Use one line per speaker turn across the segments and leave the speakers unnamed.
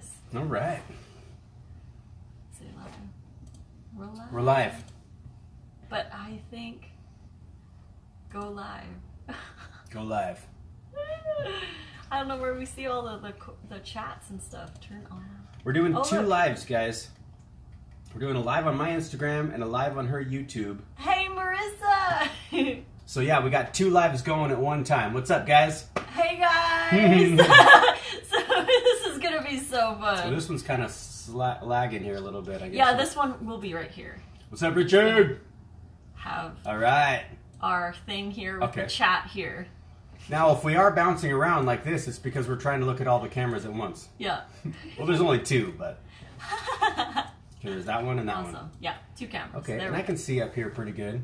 this.
All right.
Say live. We're live.
We're live.
But I think go live.
Go live.
I don't know where we see all the chats and stuff. Turn on.
We're doing two
look.
lives, guys. We're doing a live on my Instagram and a live on her YouTube.
Hey, Marissa!
So yeah, we got two lives going at one time. What's up, guys?
Hey, guys! So this is going to be so fun.
So this one's kind of lagging here a little bit, I guess.
Yeah, this one will be right here.
What's up, Richard?
Have
All right.
our thing here with the chat here.
Now, if we are bouncing around like this, it's because we're trying to look at all the cameras at once.
Yeah.
Well, there's only two, but... There's that one and that one.
Yeah, two cameras.
Okay,
there
and
we
I can see up here pretty good.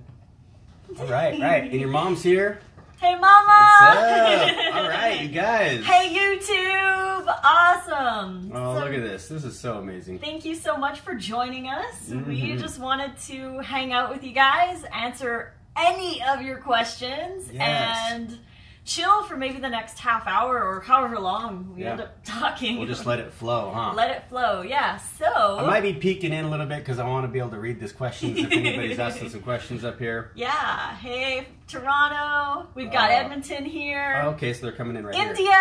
All right, right. And your mom's here.
Hey, Mama!
What's up? All right, you guys.
Hey, YouTube! Awesome!
Oh, look at this. This is so amazing.
Thank you so much for joining us. We just wanted to hang out with you guys, answer any of your questions, and chill for maybe the next half hour or however long we end up talking.
We'll just let it flow, huh?
Let it flow, yeah. So
I might be peeking in a little bit because I want to be able to read these questions if anybody's asking some questions up here.
Yeah. Hey, Toronto. We've got Edmonton here.
Okay, so they're coming in right
India.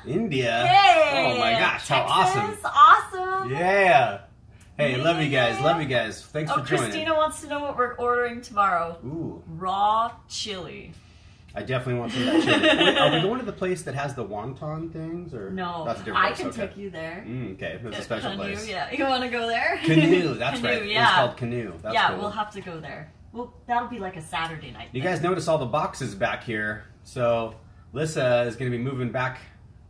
here. India.
Hey.
Oh my gosh, how
Texas.
awesome.
Awesome.
Yeah. Hey, love you guys. Love you guys. Thanks for joining.
Christina wants to know what we're ordering tomorrow.
Ooh.
Raw chili.
I definitely want some of that chili. Wait, are we going to the place that has the wonton things? Or?
No,
that's a different
I
place.
can take you there.
Okay, that's a special
Canoe,
place.
Yeah, you want to go there?
Canoe, that's
Canoe,
right.
Yeah.
It's called Canoe. That's cool.
We'll have to go there. Well, that'll be like a Saturday night.
You guys notice all the boxes back here. So Lissa is going to be moving back,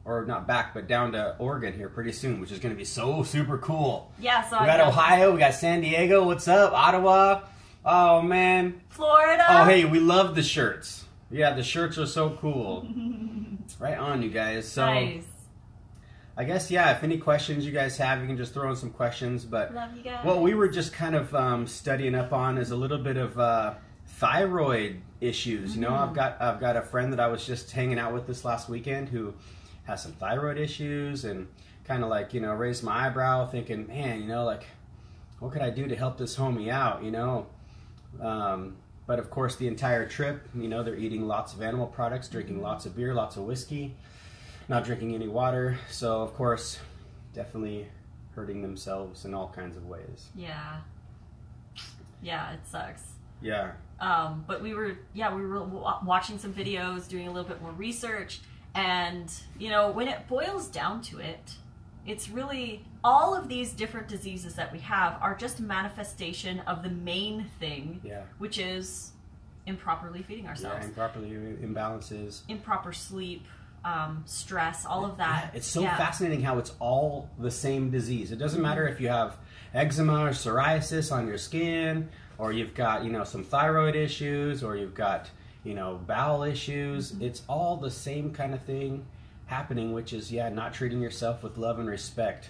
or not back, but down to Oregon here pretty soon, which is going to be so super cool.
Yeah, so
we got Ohio, we got San Diego. What's up? Ottawa. Oh man.
Florida.
Oh hey, we love the shirts. Yeah, the shirts are so cool. Right on, you guys. So,
nice.
I guess, yeah, if any questions you guys have, you can just throw in some questions. But
love you guys.
What we were just kind of studying up on is a little bit of thyroid issues. You know, I've got a friend that I was just hanging out with this last weekend who has some thyroid issues and kind of like, you know, raised my eyebrow thinking, man, you know, like, what could I do to help this homie out, you know? But of course, the entire trip, you know, they're eating lots of animal products, drinking lots of beer, lots of whiskey, not drinking any water. So, of course, definitely hurting themselves in all kinds of ways.
Yeah. Yeah, it sucks.
Yeah.
But we were watching some videos, doing a little bit more research, and, you know, when it boils down to it, it's really all of these different diseases that we have are just a manifestation of the main thing, which is improperly feeding ourselves.
Yeah, improperly imbalances.
Improper sleep, stress, all of that.
Yeah, it's so fascinating how it's all the same disease. It doesn't matter if you have eczema or psoriasis on your skin, or you've got, you know, some thyroid issues, or you've got, you know, bowel issues. It's all the same kind of thing happening, which is, not treating yourself with love and respect.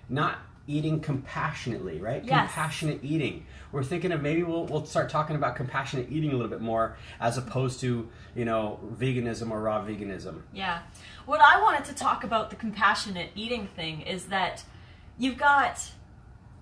Not eating compassionately, right?
Yes.
Compassionate eating. We're thinking of maybe we'll start talking about compassionate eating a little bit more as opposed to, you know, veganism or raw veganism.
Yeah. What I wanted to talk about the compassionate eating thing is that you've got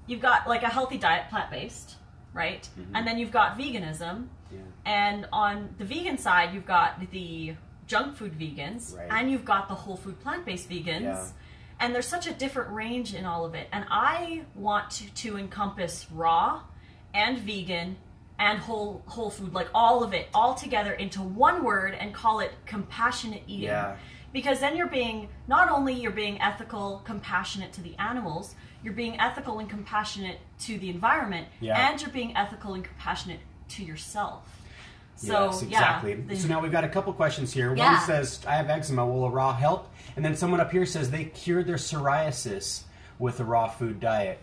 like a healthy diet, plant-based, right? And then you've got veganism. Yeah. And on the vegan side, you've got the junk food vegans, and you've got the whole food plant-based vegans, and there's such a different range in all of it. And I want to encompass raw and vegan and whole food, like all of it, all together into one word and call it compassionate eating. Yeah. Because then not only you're being ethical, compassionate to the animals, you're being ethical and compassionate to the environment, and you're being ethical and compassionate to yourself. So,
yes, exactly. So now we've got a couple questions here. One says, I have eczema, will a raw help? And then someone up here says they cured their psoriasis with a raw food diet.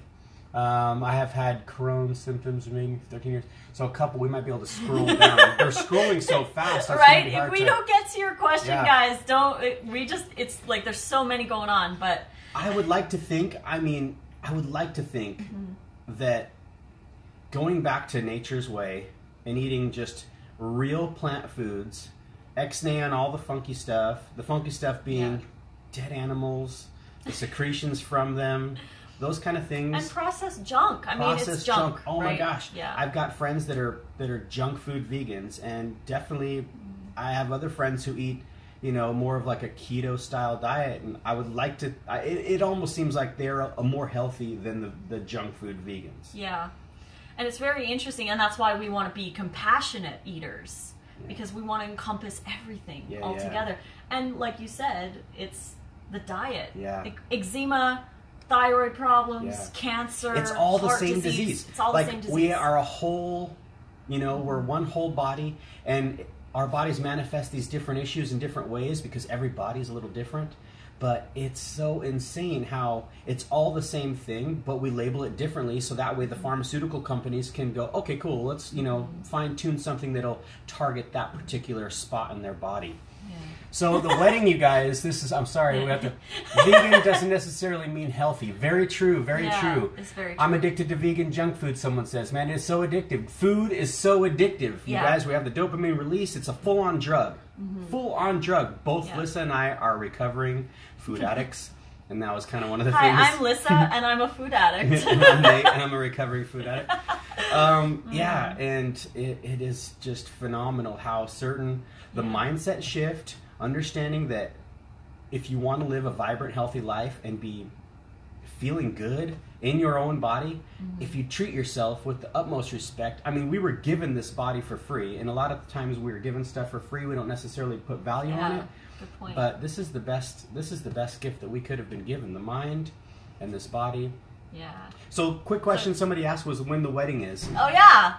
I have had Crohn's symptoms for maybe 13 years. So a couple, we might be able to scroll down. They're scrolling so fast.
Right? If we don't get to your question, guys, it's like there's so many going on. But
I would like to think, that going back to nature's way and eating just real plant foods, X-nay on all the funky stuff being dead animals, the secretions from them, those kind of things.
And processed junk. I mean, it's junk.
Oh
right?
my gosh.
Yeah.
I've got friends that are junk food vegans, and definitely I have other friends who eat, you know, more of like a keto style diet, and I would like to. It almost seems like they're a more healthy than the junk food vegans.
Yeah, and it's very interesting, and that's why we want to be compassionate eaters, because we want to encompass everything altogether. And like you said, it's the diet.
Yeah.
Eczema, thyroid problems, cancer.
It's all the same
disease.
disease.
It's all
like,
the same disease.
We are a whole, you know, we're one whole body, and our bodies manifest these different issues in different ways because every body is a little different. But it's so insane how it's all the same thing, but we label it differently, so that way the pharmaceutical companies can go, okay, cool, let's, you know, fine-tune something that'll target that particular spot in their body. Yeah. So the wedding, you guys, this is, I'm sorry, we have to, vegan doesn't necessarily mean healthy. Very true, very true.
It's very true.
I'm addicted to vegan junk food, someone says. Man, it's so addictive. Food is so addictive. You guys, we have the dopamine release. It's a full-on drug. Full-on drug. Both Lissa and I are recovering food addicts. And that was kind of one of the things.
Hi, I'm Lissa, and I'm a food addict.
And I'm Nate, and I'm a recovering food addict. Yeah, and it is just phenomenal how certain the mindset shift, understanding that if you want to live a vibrant, healthy life and be feeling good in your own body, if you treat yourself with the utmost respect. I mean, we were given this body for free, and a lot of times we were given stuff for free. We don't necessarily put value on it.
Good point.
But this is the best gift that we could have been given, the mind and this body.
Yeah.
So, quick question somebody asked was when the wedding is.
Oh, yeah.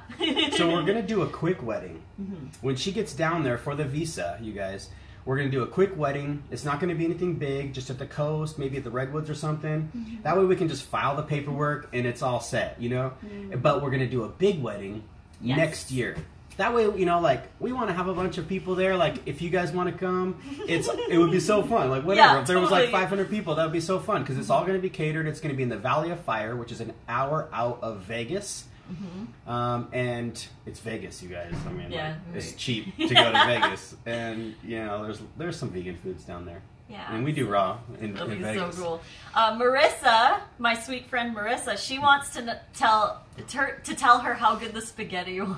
So we're going to do a quick wedding. When she gets down there for the visa, you guys, we're going to do a quick wedding. It's not going to be anything big, just at the coast, maybe at the Redwoods or something. That way we can just file the paperwork and it's all set, you know? But we're going to do a big wedding next year. That way, you know, like, we want to have a bunch of people there. Like, if you guys want to come, it would be so fun. Like, whatever. If there was like 500 people, that would be so fun because it's all going to be catered. It's going to be in the Valley of Fire, which is an hour out of Vegas. And it's Vegas, you guys. I mean, like, it's cheap to go to Vegas. And, you know, there's some vegan foods down there. Yeah. And we do raw in Vegas.
So cool. Marissa, my sweet friend Marissa, she wants to tell her how good the spaghetti was.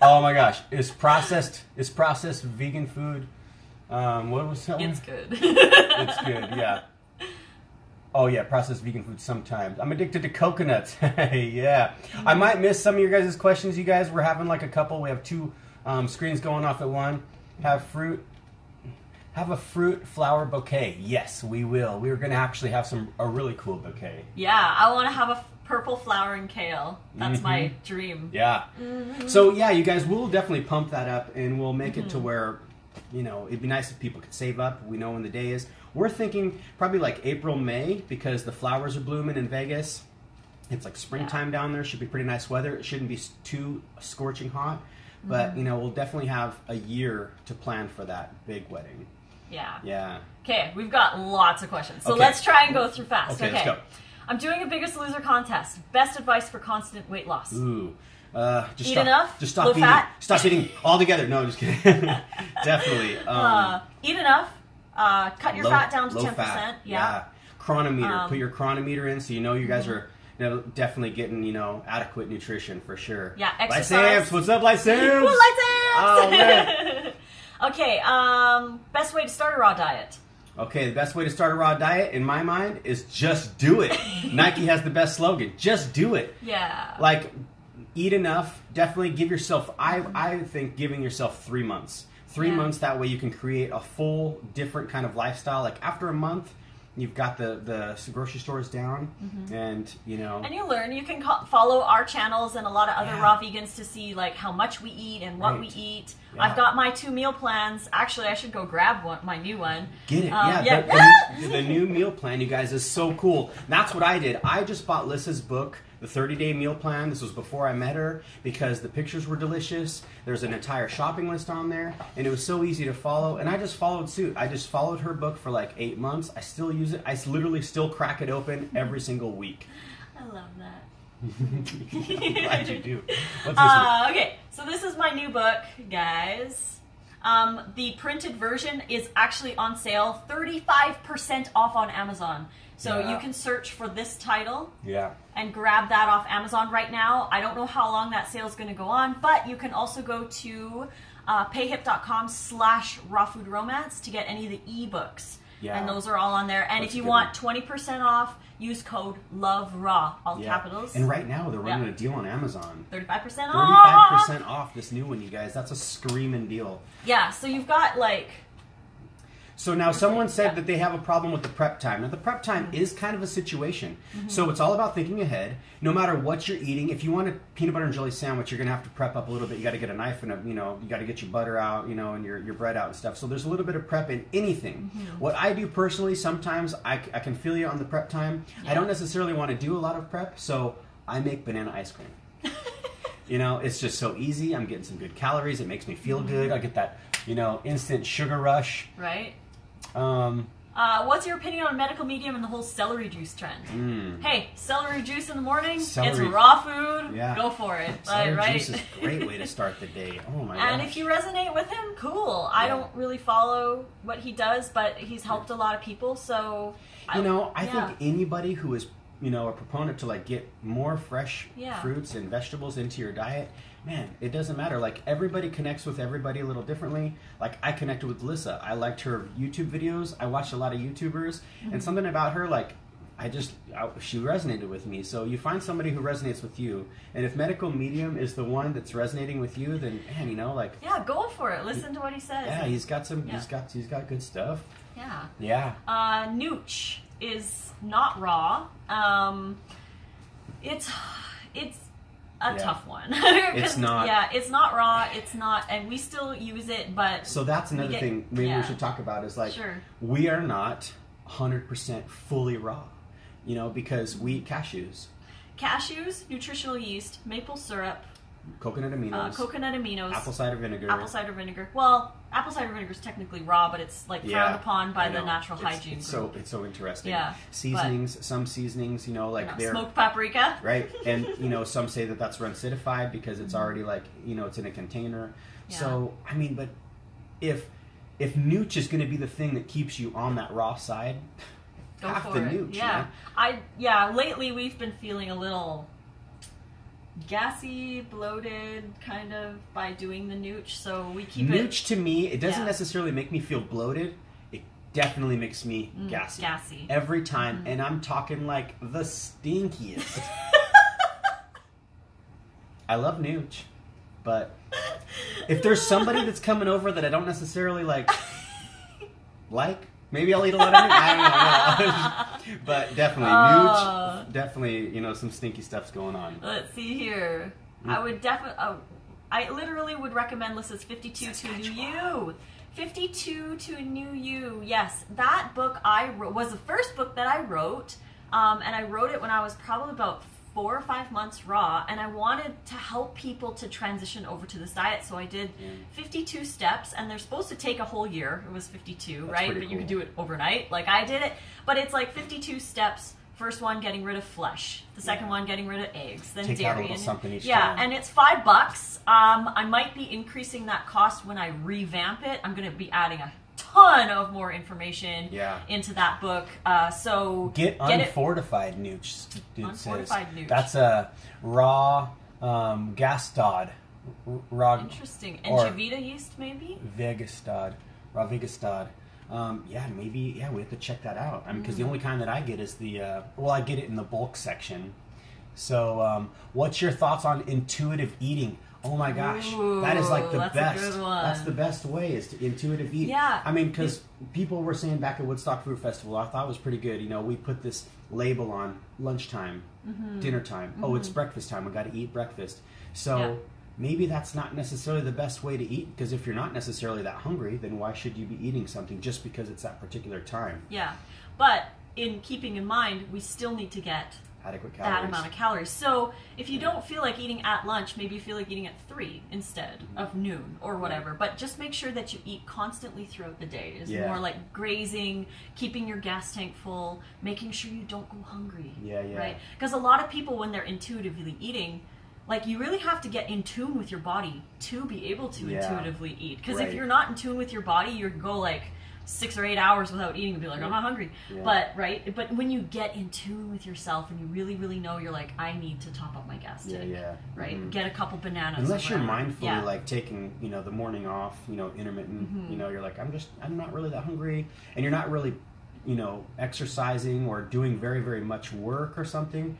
Oh my gosh, it's processed vegan food. What was that one?
It's good.
It's good, yeah. Oh yeah, processed vegan food sometimes. I'm addicted to coconuts. Yeah. I might miss some of your guys' questions, you guys. We're having like a couple. We have two screens going off at one. Have a fruit flower bouquet. Yes, we will. We're going to actually have a really cool bouquet.
Yeah, I want to have a purple flowering kale. That's my dream.
Yeah. So, yeah, you guys, we'll definitely pump that up, and we'll make it to where, you know, it'd be nice if people could save up. We know when the day is. We're thinking probably like April, May, because the flowers are blooming in Vegas. It's like springtime down there. Should be pretty nice weather. It shouldn't be too scorching hot. But, you know, we'll definitely have a year to plan for that big wedding.
Yeah.
Yeah.
Okay, we've got lots of questions. So let's try and go through fast.
Okay, let's go.
I'm doing a Biggest Loser contest. Best advice for constant weight loss.
Ooh.
Eat enough.
Just stop
low
eating.
Fat.
Stop eating altogether. No, just kidding. Definitely.
Eat enough. Cut your fat down to 10%.
Fat. Yeah. Chronometer. Put your chronometer in so you know you guys are definitely getting, you know, adequate nutrition for sure.
Yeah, exercise.
Lysamps. What's up, Lysamps?
Ooh, Lysamps!
Oh, man.
Okay, best way to start a raw diet.
Okay, the best way to start a raw diet, in my mind, is just do it. Nike has the best slogan. Just do it.
Yeah.
Like, eat enough. Definitely give yourself, I think giving yourself 3 months. 3 months, that way you can create a full, different kind of lifestyle. Like, after a month, you've got the grocery stores down, and, you know.
And you learn. You can follow our channels and a lot of other raw vegans to see, like, how much we eat and what we eat. Yeah. I've got my 2 meal plans. Actually, I should go grab my new one.
Get it. The new meal plan, you guys, is so cool. That's what I did. I just bought Lissa's book, The 30-Day Meal Plan. This was before I met her because the pictures were delicious. There's an entire shopping list on there, and it was so easy to follow. And I just followed suit. I just followed her book for like 8 months. I still use it. I literally still crack it open every single week.
I love that.
Glad you do. What's this one?
Okay, so this is my new book, guys. The printed version is actually on sale, 35% off on Amazon. So you can search for this title and grab that off Amazon right now. I don't know how long that sale is going to go on, but you can also go to payhip.com/rawfoodromance to get any of the ebooks. Yeah. And those are all on there. And if you want 20% off, use code LOVERAW, all capitals.
And right now they're running a deal on Amazon.
35% off!
35% off this new one, you guys. That's a screaming deal.
Yeah, so you've got like...
So now someone said that they have a problem with the prep time. Now the prep time is kind of a situation. So it's all about thinking ahead. No matter what you're eating, if you want a peanut butter and jelly sandwich, you're going to have to prep up a little bit. You got to get a knife and you got to get your butter out, and your bread out and stuff. So there's a little bit of prep in anything. What I do personally, sometimes I can feel you on the prep time. I don't necessarily want to do a lot of prep, so I make banana ice cream. It's just so easy. I'm getting some good calories. It makes me feel good. I get that, instant sugar rush.
Right. What's your opinion on medical medium and the whole celery juice trend? Hey, celery juice in the morning, it's raw food, go for it.
Celery juice is a great way to start the day. Oh my gosh.
And if you resonate with him, cool. I don't really follow what he does, but he's helped a lot of people, so...
I think anybody who is, a proponent to like get more fresh fruits and vegetables into your diet, man, it doesn't matter. Like, everybody connects with everybody a little differently. Like, I connected with Lissa. I liked her YouTube videos. I watched a lot of YouTubers, and something about her, like, she resonated with me. So you find somebody who resonates with you, and if medical medium is the one that's resonating with you, then man,
yeah, go for it. Listen to what he says.
Yeah, he's got some. He's got good stuff.
Yeah.
Yeah.
Nuge is not raw. It's a tough one.
It's not.
Yeah, it's not raw. It's not, and we still use it, but...
So that's another thing maybe we should talk about is like, we are not 100% fully raw, because we eat cashews.
Cashews, nutritional yeast, maple syrup,
coconut aminos, apple cider vinegar. Well, apple cider vinegar is technically raw, but it's like frowned upon by the natural hygiene group. It's so interesting. Yeah, seasonings, some seasonings, they're
smoked paprika,
right? And some say that that's rancidify because it's already like it's in a container. Yeah. So I mean, but if Nuge is going to be the thing that keeps you on that raw side,
go for the Nuge. Yeah, lately we've been feeling a little gassy, bloated, kind of, by doing the Nuge, so we keep
Nuge to me, it doesn't necessarily make me feel bloated. It definitely makes me gassy. Every time, and I'm talking like the stinkiest. I love Nuge, but if there's somebody that's coming over that I don't necessarily like, maybe I'll eat a lot of Nuge. I don't know. But definitely, Nuge, definitely, some stinky stuff's going on.
Let's see here. I would I literally would recommend Lissa's 52 to New You. 52 to New You. Yes, that book I wrote was the first book that I wrote, and I wrote it when I was probably about 4 or 5 months raw, and I wanted to help people to transition over to this diet, so I did 52 steps, and they're supposed to take a whole year. It was 52, right? But you could do it overnight, like I did it. But it's like 52 steps. First one, getting rid of flesh. The second one, getting rid of eggs. Then
take
dairy.
Out a little something each time.
And it's $5. I might be increasing that cost when I revamp it. I'm going to be adding a ton of more information into that book. So
get unfortified Nuge.
Unfortified Nuge.
That's a raw gastod. Raw.
Interesting. And Jevita yeast, maybe?
Vegastod. Raw Vegastod. Maybe we have to check that out. I mean, because the only kind that I get is the I get it in the bulk section. So, what's your thoughts on intuitive eating? Oh my gosh, that is like the best. A good one. That's the best way is to intuitive eat.
Yeah.
I mean, because people were saying back at Woodstock Fruit Festival, I thought it was pretty good. We put this label on lunchtime, dinner time. Oh, it's breakfast time. We got to eat breakfast. So. Maybe that's not necessarily the best way to eat, because if you're not necessarily that hungry, then why should you be eating something just because it's that particular time?
Yeah, but in keeping in mind, we still need to get
adequate calories.
That amount of calories. So if you don't feel like eating at lunch, maybe you feel like eating at 3 instead of noon or whatever. But just make sure that you eat constantly throughout the day. It's more like grazing, keeping your gas tank full, making sure you don't go hungry. Right? Because a lot of people, when they're intuitively eating, like, you really have to get in tune with your body to be able to intuitively eat. Because if
Right.
you're not in tune with your body, you go like 6 or 8 hours without eating and be like, I'm not hungry.
Yeah.
But when you get in tune with yourself and you really, really know, you're like, I need to top up my gas tank. Right? Mm-hmm. Get a couple bananas.
Unless you're mindfully like taking, you know, the morning off, you know, intermittent, you know, you're like, I'm not really that hungry, and you're not really, you know, exercising or doing very, very much work or something.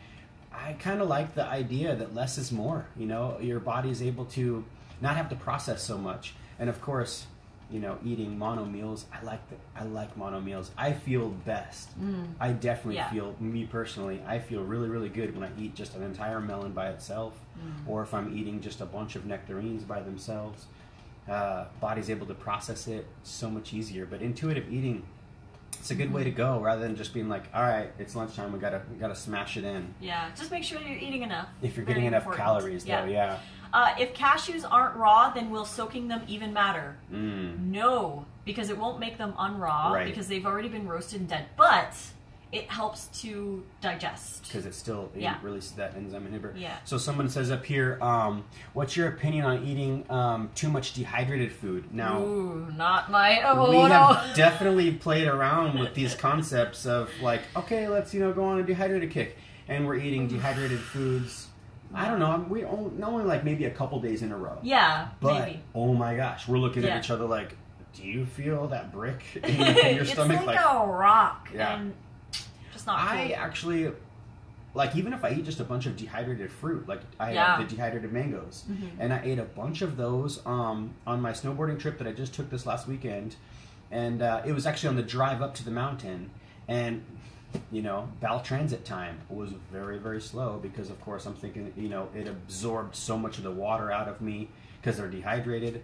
I kind of like the idea that less is more. You know, your body is able to not have to process so much. And of course, you know, eating mono meals, I like mono meals. I feel best. I definitely feel, me personally, I feel really, really good when I eat just an entire melon by itself, or if I'm eating just a bunch of nectarines by themselves. Body's able to process it so much easier. But intuitive eating, it's a good way to go, rather than just being like, all right, it's lunchtime, we gotta smash it in.
Yeah, just make sure you're eating enough.
If you're getting enough calories, though,
if cashews aren't raw, then will soaking them even matter? No, because it won't make them unraw, because they've already been roasted and dead. But it helps to digest.
Because it still releases that enzyme inhibitor.
Yeah.
So someone says up here, what's your opinion on eating too much dehydrated food? Now,
not my...
we have definitely played around with these concepts of like, okay, let's, you know, go on a dehydrated kick. And we're eating dehydrated foods. I don't know. We only like maybe a couple days in a row.
Yeah,
but,
maybe.
Oh my gosh, we're looking at each other like, do you feel that brick in your stomach?
It's like a rock.
Yeah.
And just not cool.
I actually, like, even if I eat just a bunch of dehydrated fruit, like I have the dehydrated mangoes, and I ate a bunch of those on my snowboarding trip that I just took this last weekend, and it was actually on the drive up to the mountain, and you know, bowel transit time was very, very slow because, of course, I'm thinking, you know, it absorbed so much of the water out of me because they're dehydrated.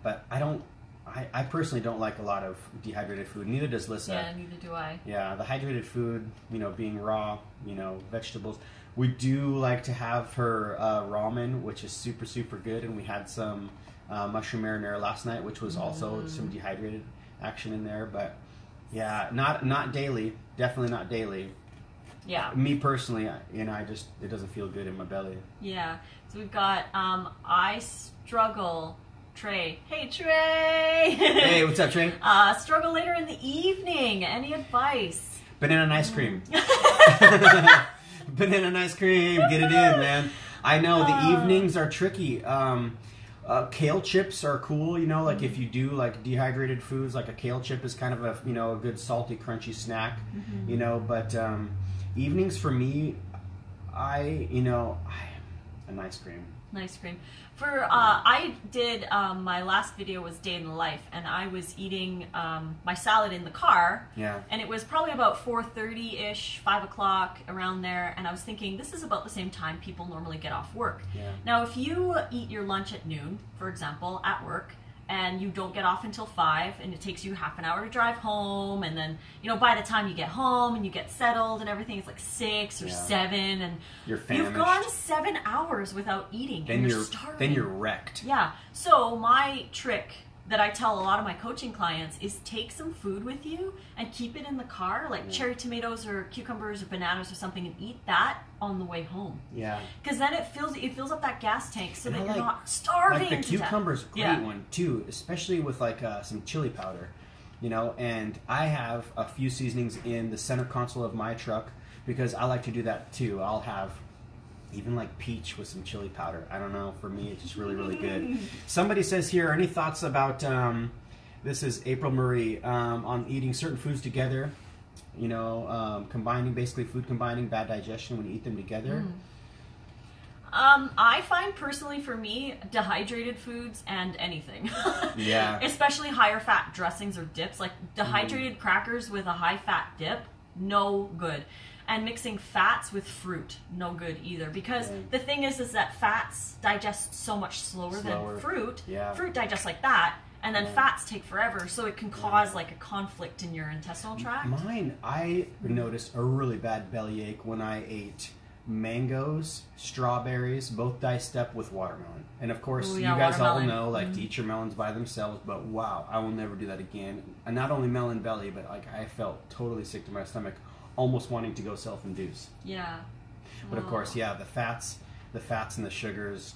But I personally don't like a lot of dehydrated food. Neither does Lissa.
Yeah, neither do I.
Yeah, the hydrated food, you know, being raw, you know, vegetables. We do like to have her ramen, which is super, super good. And we had some mushroom marinara last night, which was also some dehydrated action in there. But yeah, not daily. Definitely not daily.
Yeah.
Me personally, you know, it doesn't feel good in my belly.
Yeah. So we've got I struggle. Trey. Hey, Trey!
Hey, what's up, Trey?
Struggle later in the evening. Any advice?
Banana and ice cream. Banana and ice cream. Get it in, man. I know the evenings are tricky. Kale chips are cool, you know, like if you do like dehydrated foods, like a kale chip is kind of a, you know, a good salty, crunchy snack, you know, but evenings for me, an ice cream.
Ice cream. I did, my last video was day in the life, and I was eating my salad in the car.
Yeah. And
it was probably about 4:30-ish, 5 o'clock, around there, and I was thinking, this is about the same time people normally get off work.
Yeah.
Now, if you eat your lunch at noon, for example, at work, and you don't get off until 5, and it takes you half an hour to drive home, and then, you know, by the time you get home and you get settled and everything, it's like 6 or 7, and
you're famished.
You've gone 7 hours without eating, and you're starving.
Then you're wrecked.
Yeah. So my trick that I tell a lot of my coaching clients is take some food with you and keep it in the car, like cherry tomatoes or cucumbers or bananas or something, and eat that on the way home.
Yeah.
Because then it fills up that gas tank so that you're not starving.
Like the cucumber's a great one too, especially with like some chili powder, you know. And I have a few seasonings in the center console of my truck because I like to do that too. I'll have even like peach with some chili powder. I don't know. For me, it's just really, really good. Somebody says here, any thoughts about, this is April Marie, on eating certain foods together, you know, basically food combining, bad digestion when you eat them together?
I find personally for me, dehydrated foods and anything.
Yeah.
Especially higher fat dressings or dips, like dehydrated crackers with a high fat dip, no good. And mixing fats with fruit, no good either. Because the thing is that fats digest so much slower than fruit. Yeah. Fruit digests like that, and then fats take forever, so it can cause like a conflict in your intestinal tract.
I noticed a really bad bellyache when I ate mangoes, strawberries, both diced up with watermelon. And of course, you guys all know, like, to eat your melons by themselves, but wow, I will never do that again. And not only melon belly, but like I felt totally sick to my stomach, almost wanting to go self-induce.
Yeah.
But of course, the fats, the fats and the sugars.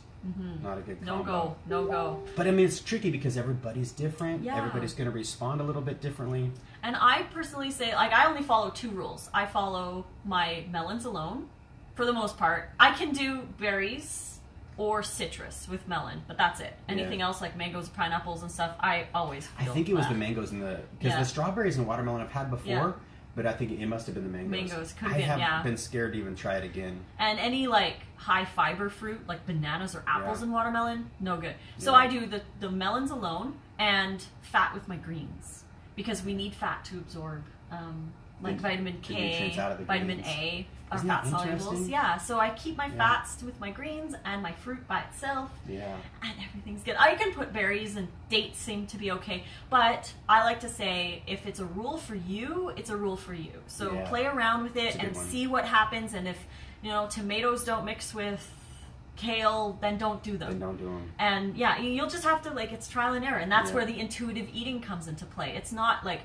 Not a good
No
combo.
go, no go.
But I mean, it's tricky because everybody's different.
Yeah.
Everybody's going to respond a little bit differently.
And I personally say, like, I only follow 2 rules. I follow my melons alone, for the most part. I can do berries or citrus with melon, but that's it. Anything else, like mangoes, pineapples, and stuff, I always feel
I think it was
bad.
the mangoes and because the strawberries and watermelon I've had before, but I think it must have been the mangoes.
Mangoes, could have
I
been,
have been scared to even try it again.
And any, like, high fiber fruit, like bananas or apples and watermelon, no good. So I do the melons alone and fat with my greens, because we need fat to absorb, like vitamin K, vitamin A, are fat solubles. Yeah, so I keep my fats with my greens and my fruit by itself.
Yeah.
And everything's good. I can put berries, and dates seem to be okay. But I like to say, if it's a rule for you, it's a rule for you. So play around with it and see what happens. And if, you know, tomatoes don't mix with kale, then don't do them.
Then don't do them.
And yeah, you'll just have to, like, it's trial and error. And that's where the intuitive eating comes into play. It's not like,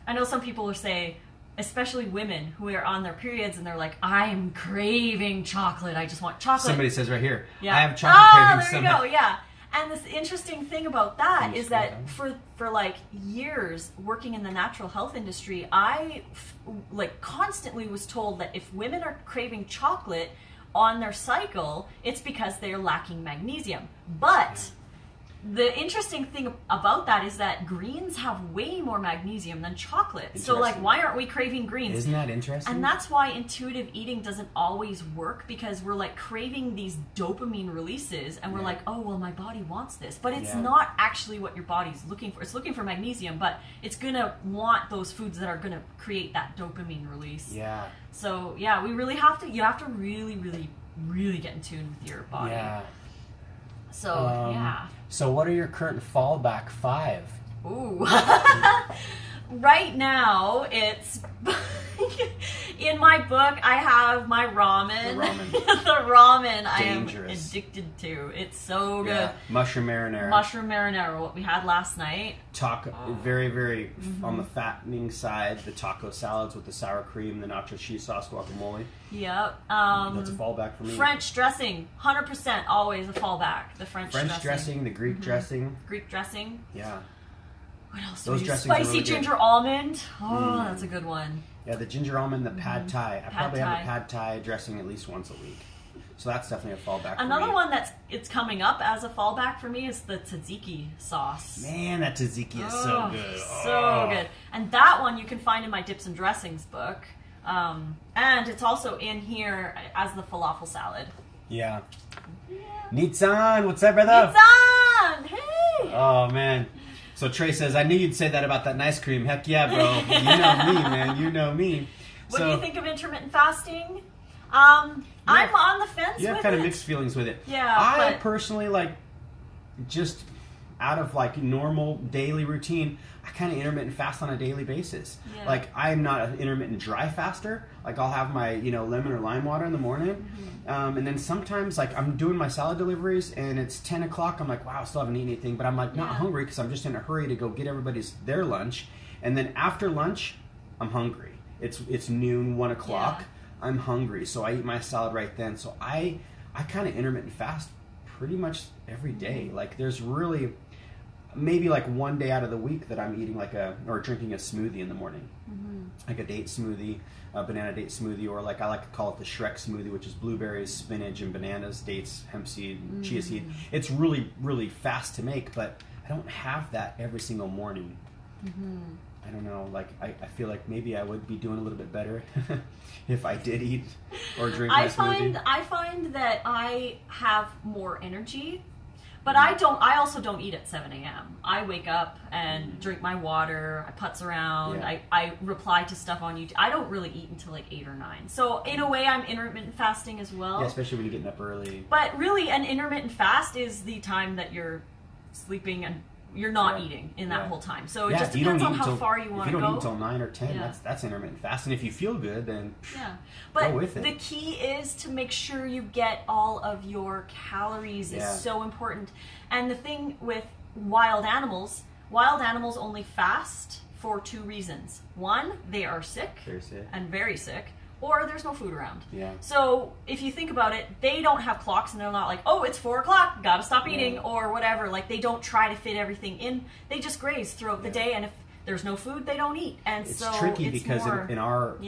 I know some people will say, especially women who are on their periods and they're like, I am craving chocolate. I just want chocolate.
Somebody says right here,
yeah.
I have chocolate cravings.
There you go, yeah. And this interesting thing about that is that for like years working in the natural health industry, I like constantly was told that if women are craving chocolate on their cycle, it's because they're lacking magnesium. But the interesting thing about that is that greens have way more magnesium than chocolate. So, like, why aren't we craving greens?
Isn't that interesting?
And that's why intuitive eating doesn't always work, because we're, like, craving these dopamine releases, and we're like, oh, well, my body wants this. But it's not actually what your body's looking for. It's looking for magnesium, but it's going to want those foods that are going to create that dopamine release.
Yeah.
So, yeah, we really have to, you have to really, really, really get in tune with your body.
Yeah.
So,
So what are your current fallback 5?
Ooh. Right now, it's... in my book, I have my ramen. The ramen. The ramen I am addicted to. It's so good.
Yeah. Mushroom marinara.
Mushroom marinara, what we had last night.
Taco, very, very on the fattening side. The taco salads with the sour cream, the nacho cheese sauce, guacamole.
Yep.
That's a fallback for me.
French dressing, 100% always a fallback. The French dressing.
The Greek dressing.
Greek dressing.
Yeah.
What else?
Those dressings
Spicy
are really
ginger almond. Oh, that's a good one.
Yeah, the ginger almond, the pad thai. I probably have a pad thai dressing at least once a week. So that's definitely a fallback for me.
Another one it's coming up as a fallback for me is the tzatziki sauce.
Man, that tzatziki is so good.
So good. And that one you can find in my Dips and Dressings book. And it's also in here as the falafel salad.
Yeah. Nitsan, what's up, brother?
Nitsan! Hey!
Oh, man. So Trey says, I knew you'd say that about that ice cream. Heck yeah, bro. You know me, man. You know me.
What do you think of intermittent fasting? I'm on the fence with it.
You have kind of mixed feelings with it.
Yeah.
I personally, like, just out of, like, normal daily routine, I kind of intermittent fast on a daily basis. Yeah. Like, I'm not an intermittent dry faster. Like, I'll have my, lemon or lime water in the morning. Mm-hmm. And then sometimes, like, I'm doing my salad deliveries, and it's 10 o'clock. I'm like, wow, I still haven't eaten anything. But I'm, like, not hungry because I'm just in a hurry to go get their lunch. And then after lunch, I'm hungry. It's noon, 1 o'clock. Yeah. I'm hungry, so I eat my salad right then. So I kind of intermittent fast pretty much every day. Like, there's really maybe like one day out of the week that I'm eating or drinking a smoothie in the morning. Mm-hmm. Like a date smoothie, a banana date smoothie, or like I like to call it the Shrek smoothie, which is blueberries, spinach, and bananas, dates, hemp seed, chia seed. It's really, really fast to make, but I don't have that every single morning. Mm-hmm. I don't know, like, I feel like maybe I would be doing a little bit better if I did eat or drink my smoothie. I find that I have more energy, but I also don't eat at 7 a.m. I wake up and drink my water, I putz around, I reply to stuff on YouTube. I don't really eat until like 8 or 9. So in a way, I'm intermittent fasting as well. Yeah, especially when you're getting up early.
But really, an intermittent fast is the time that you're sleeping and you're not eating in that whole time. So it just depends on how far you want to go.
If you don't eat until 9 or 10, that's intermittent fast. And if you feel good, then
but
go with it.
The key is to make sure you get all of your calories is so important. And the thing with wild animals only fast for 2 reasons. One, they are sick.
They're sick.
And very sick. or there's no food around.
Yeah.
So if you think about it, they don't have clocks and they're not like, oh, it's 4 o'clock, gotta stop eating, or whatever. Like, they don't try to fit everything in. They just graze throughout the day, and if there's no food, they don't eat. And
it's
so
tricky because
more,
in our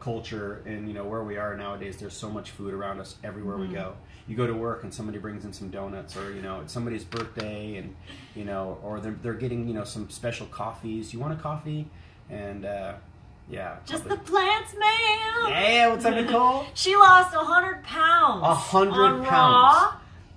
culture and where we are nowadays, there's so much food around us everywhere we go. You go to work and somebody brings in some donuts, or it's somebody's birthday, and or they're getting some special coffees. You want a coffee? And
just the plants, man.
Yeah, what's up, Nicole?
She lost 100 pounds.
100 pounds.
Raw.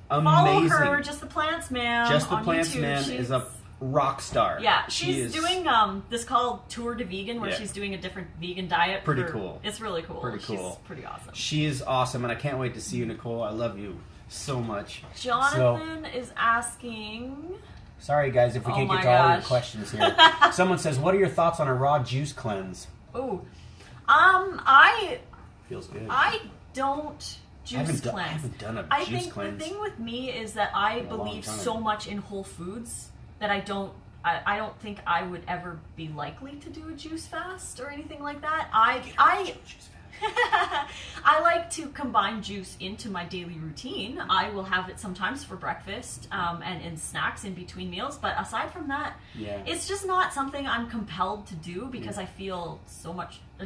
Amazing.
Follow her, Just the Plants Man.
Just the
on
Plants
YouTube.
Man is a rock star.
Yeah, she's doing this called Tour de Vegan, where she's doing a different vegan diet.
Pretty cool.
It's really cool.
Pretty cool.
She's pretty awesome.
She is awesome, and I can't wait to see you, Nicole. I love you so much.
Jonathan is asking...
Sorry, guys, if we can't get to all your questions here. Someone says, what are your thoughts on a raw juice cleanse?
Oh,
Feels good.
I don't juice cleanse.
I haven't done a juice cleanse.
I think the thing with me is that I believe so much in whole foods that I don't think I would ever be likely to do a juice fast or anything like that. I like to combine juice into my daily routine. I will have it sometimes for breakfast and in snacks in between meals. But aside from that, it's just not something I'm compelled to do because I feel so much. I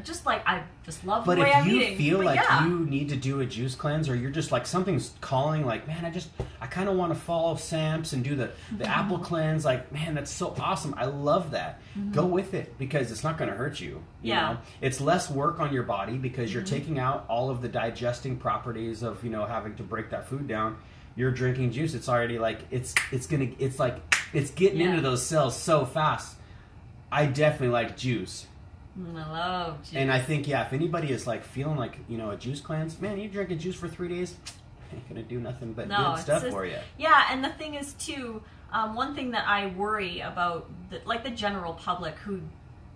just love the way I'm eating.
But if you feel like you need to do a juice cleanse, or you're just like something's calling, like, man, I kind of want to follow Sam's and do the apple cleanse. Like, man, that's so awesome. I love that. Go with it because it's not going to hurt you. You know? It's less work on your body because you're taking out all of the digesting properties of having to break that food down. You're drinking juice. It's already like it's getting into those cells so fast. I definitely like juice.
I love juice.
And I think, if anybody is like feeling like, a juice cleanse, man, you drink a juice for 3 days, ain't gonna do nothing but good stuff for you.
Yeah, and the thing is too, one thing that I worry about, the general public who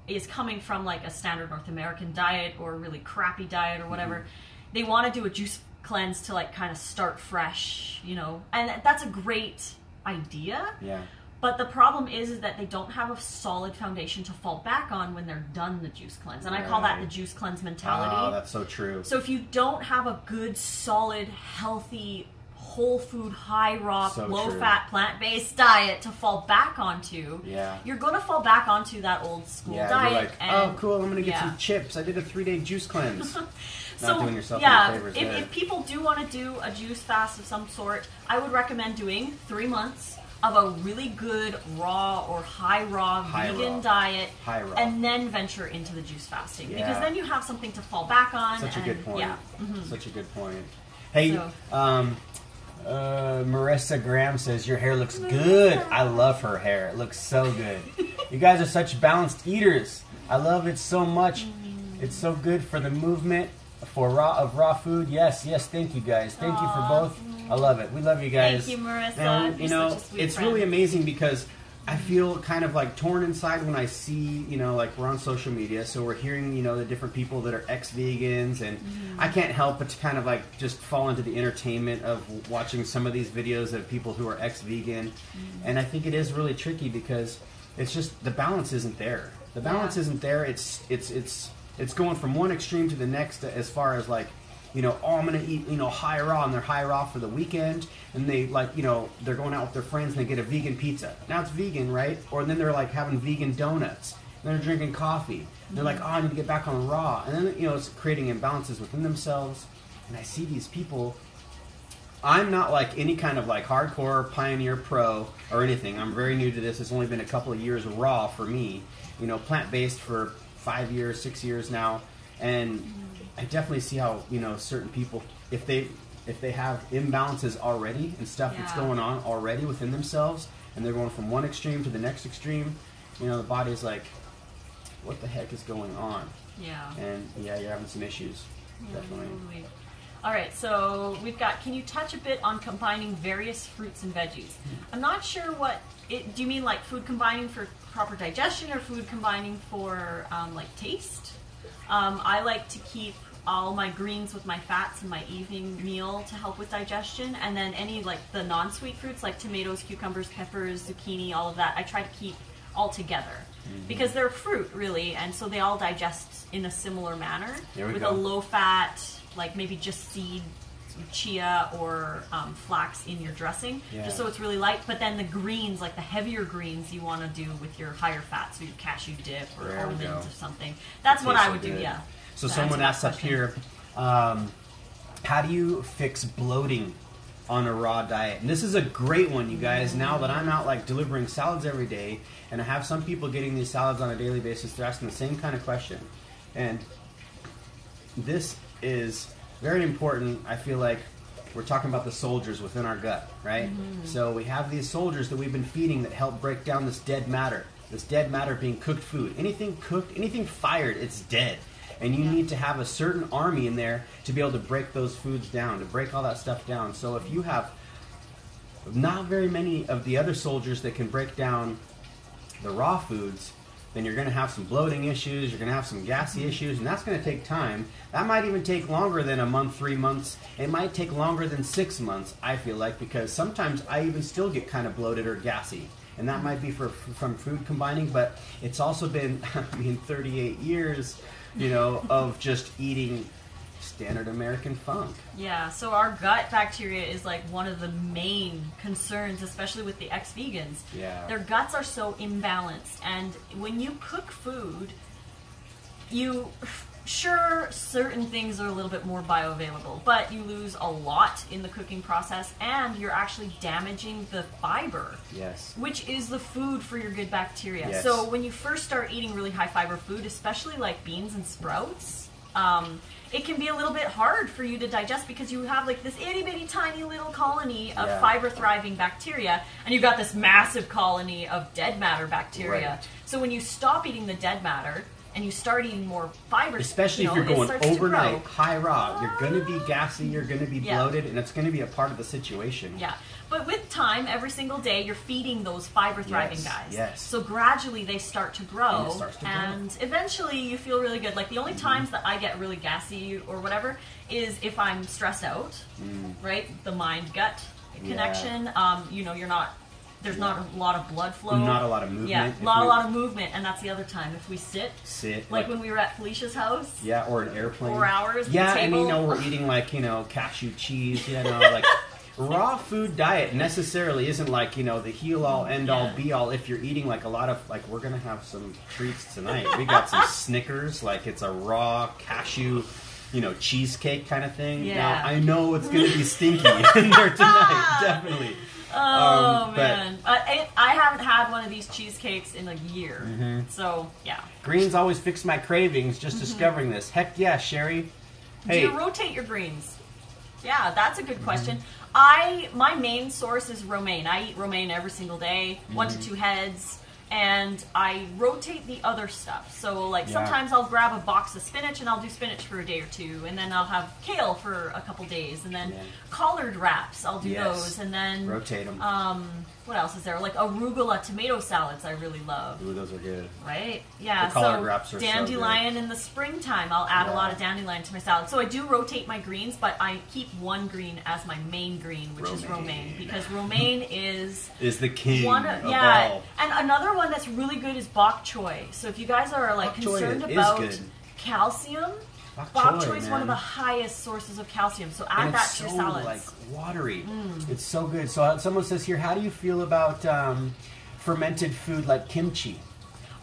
is coming from like a standard North American diet or a really crappy diet or whatever, they want to do a juice cleanse to like kind of start fresh, and that's a great idea.
Yeah.
But the problem is that they don't have a solid foundation to fall back on when they're done the juice cleanse. And I call that the juice cleanse mentality.
Oh, that's so true.
So if you don't have a good, solid, healthy, whole food, high raw, low fat, plant-based diet to fall back onto, you're going to fall back onto that old school diet.
You're like, oh, cool, I'm going to get some chips. I did a 3-day juice cleanse. Not doing yourself any favors there.
If people do want to do a juice fast of some sort, I would recommend doing 3 months of a really good raw or high raw vegan diet, and then venture into the juice fasting because then you have something to fall back on.
Such a good point. Such a good point. Hey, Marissa Graham says your hair looks good. I love her hair. It looks so good. You guys are such balanced eaters. I love it so much. It's so good for the movement for raw food. Yes. Thank you guys. Thank you for both. I love it. We love you guys.
Thank you, Marissa.
And, it's really amazing because I feel kind of like torn inside when I see, like we're on social media, so we're hearing, the different people that are ex-vegans, and I can't help but to kind of like just fall into the entertainment of watching some of these videos of people who are ex-vegan, and I think it is really tricky because it's just the balance isn't there. The balance isn't there. It's going from one extreme to the next as far as like, I'm going to eat, high raw, and they're high raw for the weekend, and they like, they're going out with their friends and they get a vegan pizza. Now it's vegan, right? Or then they're like having vegan donuts, and they're drinking coffee. And they're like, I need to get back on raw. And then, it's creating imbalances within themselves. And I see these people. I'm not like any kind of like hardcore pioneer pro or anything. I'm very new to this. It's only been a couple of years raw for me, plant-based for 5 years, 6 years now. And I definitely see how, certain people, if they have imbalances already and stuff that's going on already within themselves, and they're going from one extreme to the next extreme, the body's like, what the heck is going on? Yeah. And you're having some issues. Definitely. Totally.
All right, so we've got, can you touch a bit on combining various fruits and veggies? I'm not sure do you mean like food combining for proper digestion or food combining for like taste? I like to keep all my greens with my fats in my evening meal to help with digestion, and then any like the non-sweet fruits like tomatoes, cucumbers, peppers, zucchini, all of that, I try to keep all together. Because they're fruit, really, and so they all digest in a similar manner with a low fat, like maybe just seed, chia or flax in your dressing, just so it's really light. But then the greens, like the heavier greens, you want to do with your higher fat, so your cashew dip or almond or something. That's what I would do. Yeah.
So someone asked up here, how do you fix bloating on a raw diet? And this is a great one, you guys. Now that I'm out like delivering salads every day, and I have some people getting these salads on a daily basis, they're asking the same kind of question. And this is very important. I feel like we're talking about the soldiers within our gut, right? So we have these soldiers that we've been feeding that help break down this dead matter. This dead matter being cooked food. Anything cooked, anything fired, it's dead. And you need to have a certain army in there to be able to break those foods down, to break all that stuff down. So if you have not very many of the other soldiers that can break down the raw foods, then you're going to have some bloating issues, you're going to have some gassy issues, and that's going to take time. That might even take longer than a month, 3 months. It might take longer than 6 months, I feel like, because sometimes I even still get kind of bloated or gassy. And that might be from food combining, but it's also been, 38 years, of just eating standard American funk.
Yeah, so our gut bacteria is like one of the main concerns, especially with the ex-vegans.
Yeah.
Their guts are so imbalanced, and when you cook food, sure, certain things are a little bit more bioavailable, but you lose a lot in the cooking process, and you're actually damaging the fiber.
Yes.
Which is the food for your good bacteria.
Yes.
So when you first start eating really high fiber food, especially like beans and sprouts, it can be a little bit hard for you to digest because you have like this itty bitty tiny little colony of fiber thriving bacteria, and you've got this massive colony of dead matter bacteria.
Right.
So when you stop eating the dead matter and you start eating more fiber,
especially if you're going overnight, high raw, you're going to be gassy, you're going to be bloated, and it's going to be a part of the situation.
Yeah. But with time, every single day, you're feeding those fiber-thriving guys.
Yes.
So gradually, they start to grow, and eventually, you feel really good. Like, the only times that I get really gassy or whatever is if I'm stressed out, right? The mind-gut connection. You're not... There's not a lot of blood flow.
Not a lot of movement.
Yeah, not a lot of movement, and that's the other time. If we sit, like when we were at Felicia's house.
Yeah, or an airplane.
4 hours.
Yeah,
and
we're eating like cashew cheese. Like raw food diet necessarily isn't like the heal all end all be all. If you're eating like a lot of we're gonna have some treats tonight. We got some Snickers. Like it's a raw cashew. Cheesecake kind of thing.
Yeah.
Now, I know it's going to be stinky in there tonight, definitely.
Oh, man. I haven't had one of these cheesecakes in a year. So, yeah.
Greens always fix my cravings, just discovering this. Heck yeah, Sherry. Hey.
Do you rotate your greens? Yeah, that's a good question. My main source is romaine. I eat romaine every single day, 1 to 2 heads. And I rotate the other stuff. So, sometimes I'll grab a box of spinach and I'll do spinach for a day or two. And then I'll have kale for a couple days. And then collard wraps, I'll do those. And then...
rotate them.
What else is there? Like arugula tomato salads I really love.
Ooh, those are good.
Right? Yeah.
The collard wraps are
dandelion
so good.
in the springtime, I'll add a lot of dandelion to my salad. So I do rotate my greens, but I keep one green as my main green, which is romaine. Because romaine is
the king of all.
And another one that's really good is bok choy. So if you guys are concerned about calcium, bok choy is one of the highest sources of calcium. So add that to your salads.
Watery. It's so good. So someone says here, how do you feel about fermented food like kimchi?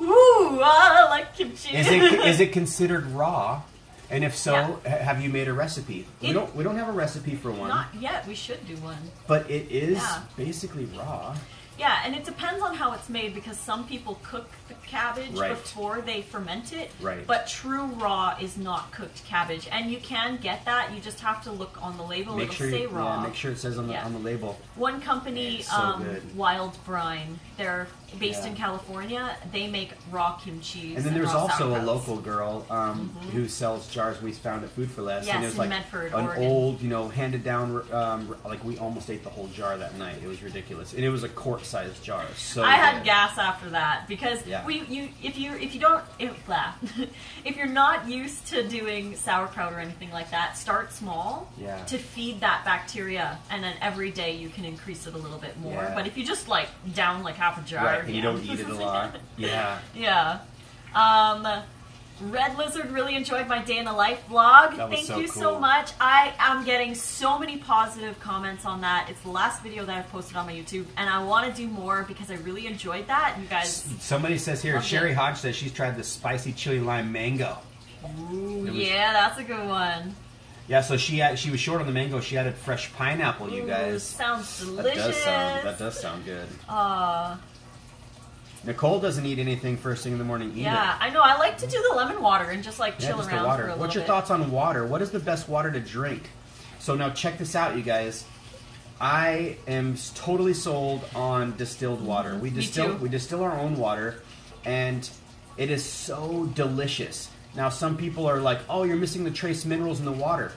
Ooh, I like kimchi.
Is it considered raw? And if so, have you made a recipe? We don't have a recipe for one.
Not yet. We should do one.
But it is basically raw.
Yeah, and it depends on how it's made because some people cook the cabbage before they ferment it.
Right.
But true raw is not cooked cabbage, and you can get that. You just have to look on the label. It'll say raw.
Yeah, make sure it says on the label.
One company, Wild Brine, they're based in California. They make raw kimchi.
And then there's also a local girl who sells jars we found at Food for Less.
Yes,
and it was
in
like
Medford,
an
Oregon.
old, handed down. Like we almost ate the whole jar that night. It was ridiculous, and it was a quart sized jars. So
I had gas after that because if you're not used to doing sauerkraut or anything like that, start small to feed that bacteria, and then every day you can increase it a little bit more. But if you just like down like half a jar,
and you don't eat it a lot,
Red Lizard really enjoyed my day in the life vlog. Thank you so much. I am getting so many positive comments on that. It's the last video that I've posted on my YouTube, and I want to do more because I really enjoyed that. You guys.
Somebody says here, Sherry Hodge says she's tried the spicy chili lime mango.
Ooh, yeah, that's a good one.
Yeah, so she was short on the mango. She added fresh pineapple. You guys.
Sounds delicious.
That does sound good. Nicole doesn't eat anything first thing in the morning either.
Yeah, I know. I like to do the lemon water and just like chill
just
around
the water.
for a little
What's your thoughts on water? What is the best water to drink? So now check this out, you guys. I am totally sold on distilled water. We distill our own water, and it is so delicious. Now some people are like, "Oh, you're missing the trace minerals in the water."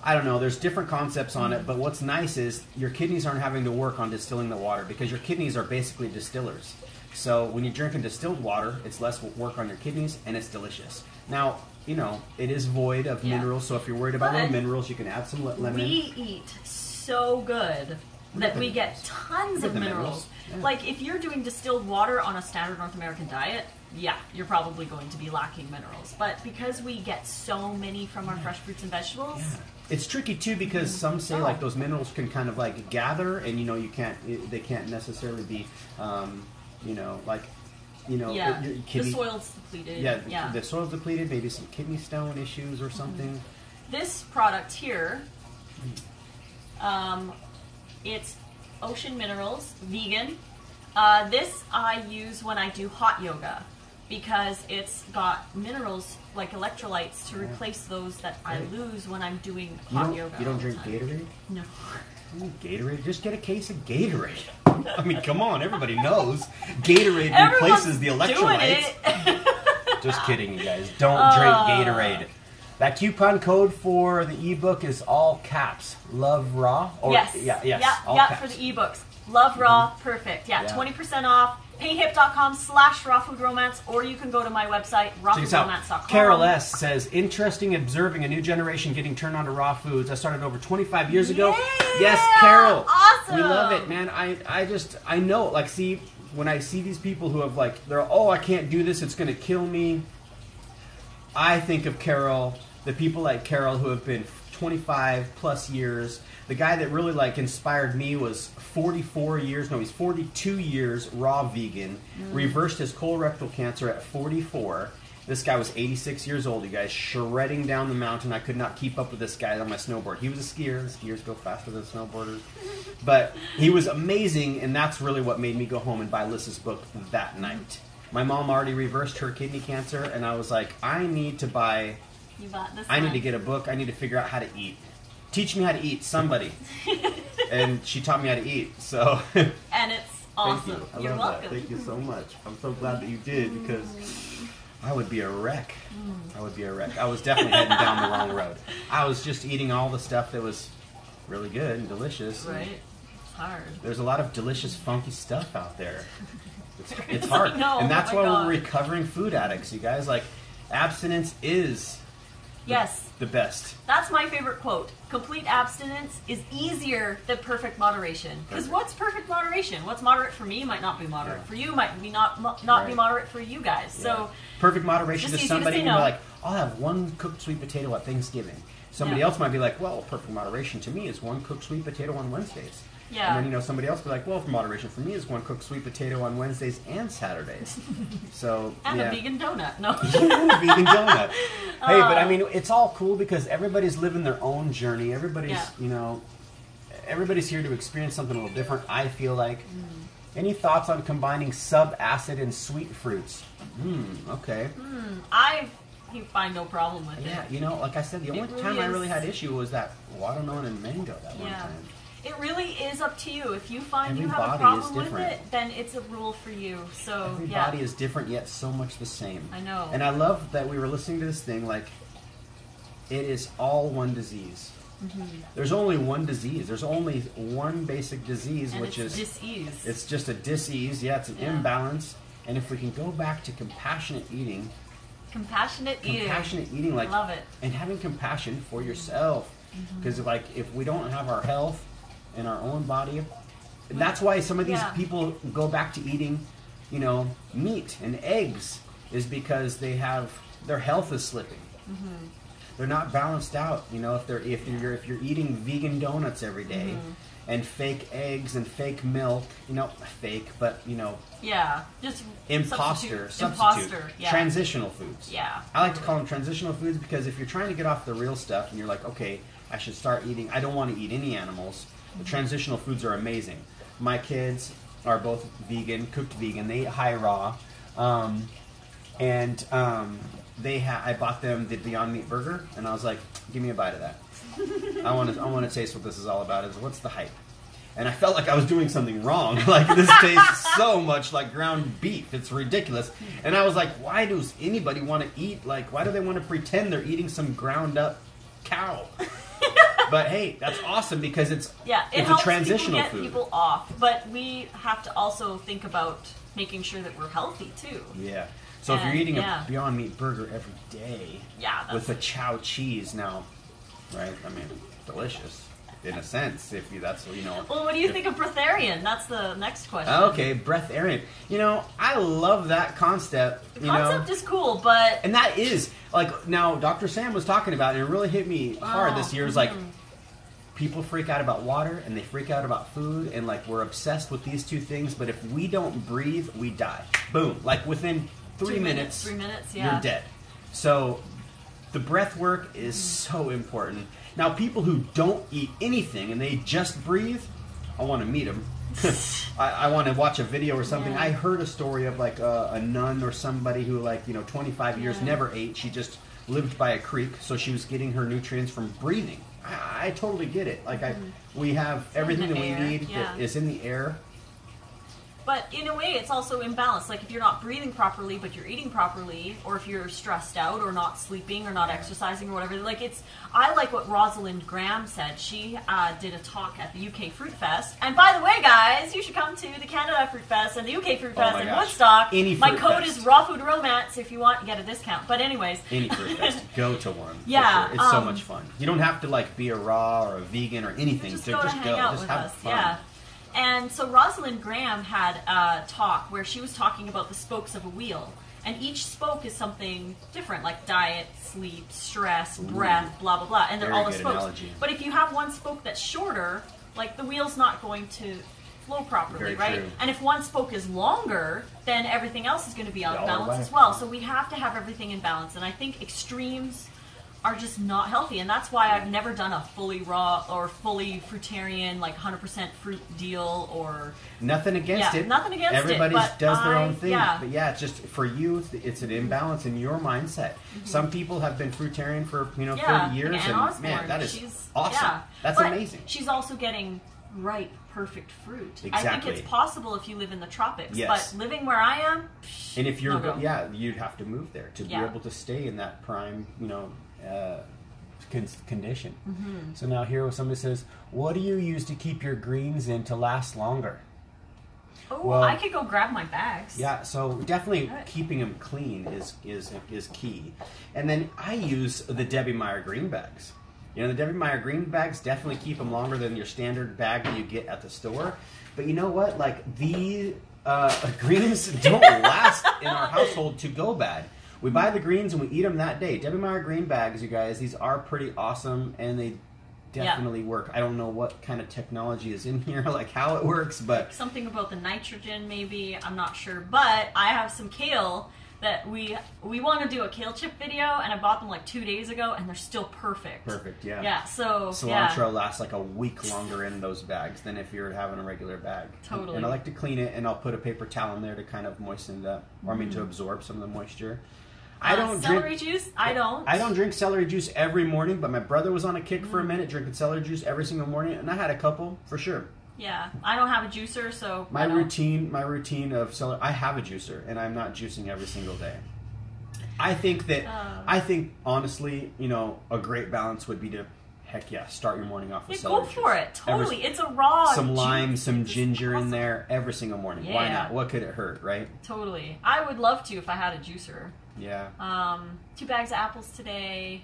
I don't know. There's different concepts on it, but what's nice is your kidneys aren't having to work on distilling the water because your kidneys are basically distillers. So when you're drinking distilled water, it's less work on your kidneys, and it's delicious. Now, you know, it is void of minerals, so if you're worried about little minerals, you can add some lemon.
We eat so good that we get tons of minerals. Yeah. Like, if you're doing distilled water on a standard North American diet, you're probably going to be lacking minerals. But because we get so many from our fresh fruits and vegetables...
It's tricky too because some say like those minerals can kind of like gather, and you know they can't necessarily be, your kidney,
the soil's depleted.
The soil's depleted. Maybe some kidney stone issues or something.
This product here, it's Ocean Minerals, vegan. This I use when I do hot yoga, because it's got minerals like electrolytes to replace those that I lose when I'm doing hot yoga.
You don't drink Gatorade?
No.
Gatorade? Just get a case of Gatorade. I mean, come on, everybody knows Gatorade replaces the electrolytes. Just kidding, you guys. Don't drink Gatorade. That coupon code for the ebook is all caps. Love Raw?
Yes.
All caps.
For the ebooks. Love Raw, perfect. 20% off. Payhip.com/rawfoodromance, or you can go to my website, rawfoodromance.com.
Carol S. says, interesting observing a new generation getting turned on to raw foods. I started over 25 years ago. Yes, Carol.
Awesome.
We love it, man. I know, like, see, when I see these people who have, like, I can't do this, it's going to kill me. I think of Carol, the people like Carol who have been 25 plus years. The guy that really like inspired me was 42 years raw vegan, reversed his colorectal cancer at 44. This guy was 86 years old, you guys, shredding down the mountain. I could not keep up with this guy on my snowboard. He was a skier. The skiers go faster than snowboarders. But he was amazing, and that's really what made me go home and buy Lissa's book that night. My mom already reversed her kidney cancer, and I was like, I need to buy... I need to get a book. I need to figure out how to eat. Teach me how to eat, somebody. And she taught me how to eat, so...
And it's awesome.
Thank you.
You're welcome.
Thank you so much. I'm so glad that you did, because I would be a wreck. I would be a wreck. I was definitely heading down the wrong road. I was just eating all the stuff that was really good and delicious.
Right. It's hard.
There's a lot of delicious, funky stuff out there. It's hard.
No,
and that's why we're recovering food addicts, you guys. Like, abstinence is... the best.
That's my favorite quote. Complete abstinence is easier than perfect moderation. Because what's perfect moderation? What's moderate for me might not be moderate for you, might be not be moderate for you guys. So
perfect moderation is somebody who be like, I'll have one cooked sweet potato at Thanksgiving. Somebody else might be like, well, perfect moderation to me is one cooked sweet potato on Wednesdays.
Yeah.
And then, somebody else will be like, well, for moderation for me is one cooked sweet potato on Wednesdays and Saturdays. So,
and a vegan donut. No.
And a vegan donut. Hey, but I mean, it's all cool because everybody's living their own journey. Everybody's, everybody's here to experience something a little different, I feel like. Any thoughts on combining sub-acid and sweet fruits? Okay.
I find no problem with it.
Yeah, like I said, the only time I really had issue was that watermelon and mango that one time.
It really is up to you. If you find you have a problem with it, then it's a rule for you. So
every body is different, yet so much the same.
I know.
And I love that we were listening to this thing, like, it is all one disease. There's only one disease. There's only one basic disease,
and
which is
dis-ease.
It's just a dis-ease. Yeah, it's an imbalance. And if we can go back to compassionate eating, like,
I love it.
And having compassion for yourself, because like if we don't have our health in our own body, that's why some of these people go back to eating, you know, meat and eggs, is because their health is slipping. They're not balanced out. You know, if you're eating vegan donuts every day and fake eggs and fake milk, you know, fake, but you know,
just
substitute, transitional foods. I like to call them transitional foods because if you're trying to get off the real stuff and you're like, okay, I should start eating, I don't want to eat any animals. The transitional foods are amazing. My kids are both vegan, cooked vegan. They eat high raw, I bought them the Beyond Meat burger, and I was like, give me a bite of that. I want to taste what this is all about. What's the hype? And I felt like I was doing something wrong. Like, this tastes so much like ground beef. It's ridiculous. And I was like, why does anybody want to eat, like, why do they want to pretend they're eating some ground up cow? But hey, that's awesome because it's a transitional food.
Get people off, but we have to also think about making sure that we're healthy too.
Yeah. So if you're eating a Beyond Meat burger every day with a chow cheese now, right? I mean, delicious in a sense. If that's you know.
Well, what do you think of breatharian? That's the next question.
Okay, breatharian. You know, I love that concept.
The concept is cool, but
and that is like now Dr. Sam was talking about it, and it really hit me hard this year. Is like people freak out about water and they freak out about food, and like we're obsessed with these two things. But if we don't breathe, we die. Boom! Like within 3 minutes, you're dead. So the breath work is so important. Now, people who don't eat anything and they just breathe, I want to meet them. I want to watch a video or something. I heard a story of like a nun or somebody who 25 years never ate. She just lived by a creek, so she was getting her nutrients from breathing. I totally get it. Like we have everything that we need that is in the air.
But in a way, it's also imbalanced. Like if you're not breathing properly, but you're eating properly, or if you're stressed out, or not sleeping, or not exercising, or whatever. Like I like what Rosalyn Graham said. She did a talk at the UK Fruit Fest. And by the way, guys, you should come to the Canada Fruit Fest and the UK Fruit Fest in Woodstock. My code is Raw Food Romance if you want to get a discount. But anyways,
any fruit fest, go to one.
Yeah,
sure. It's so much fun. You don't have to be a raw or a vegan or anything.
Just go. Just have fun. Yeah. And so Rosalyn Graham had a talk where she was talking about the spokes of a wheel. And each spoke is something different, like diet, sleep, stress, breath, blah, blah, blah. And they're all the spokes.
Analogy.
But if you have one spoke that's shorter, like the wheel's not going to flow properly, right?
True.
And if one spoke is longer, then everything else is going to be out of balance as well. So we have to have everything in balance. And I think extremes are just not healthy, and that's why I've never done a fully raw or fully fruitarian, 100% fruit deal or
nothing against it.
Nothing against
Everybody
it.
does their own thing, but it's just for you. It's an imbalance in your mindset. Some people have been fruitarian for 30 years, and man, that is awesome. That's amazing.
She's also getting ripe, perfect fruit.
Exactly.
I think it's possible if you live in the tropics,
yes.
But living where I am,
and if you're you'd have to move there to be able to stay in that prime, condition. So now here somebody says, what do you use to keep your greens in to last longer?
Oh, well, I could go grab my bags.
Yeah, so definitely keeping them clean is key. And then I use the Debbie Meyer green bags. The Debbie Meyer green bags definitely keep them longer than your standard bag that you get at the store. But you know what? The greens don't last in our household to go bad. We buy the greens and we eat them that day. Debbie Meyer green bags, you guys, these are pretty awesome and they definitely work. I don't know what kind of technology is in here, how it works, but
something about the nitrogen maybe, I'm not sure. But I have some kale that we want to do a kale chip video, and I bought them 2 days ago, and they're still perfect.
Perfect, yeah.
Yeah, so
cilantro lasts a week longer in those bags than if you're having a regular bag.
Totally.
And I like to clean it, and I'll put a paper towel in there to kind of moisten it up, or to absorb some of the moisture. I don't
celery juice. I don't
drink celery juice every morning, but my brother was on a kick for a minute drinking celery juice every single morning, and I had a couple for sure.
Yeah, I don't have a juicer, so
my routine of celery. I have a juicer, and I'm not juicing every single day. I think honestly, a great balance would be to heck yeah, start your morning off with
Yeah,
celery
go
juice.
for it. Totally. It's a raw
some lime,
juice.
some
It's
ginger
awesome.
in there every single morning.
Yeah.
Why not? What could it hurt, right?
Totally. I would love to if I had a juicer.
Yeah.
2 bags of apples today.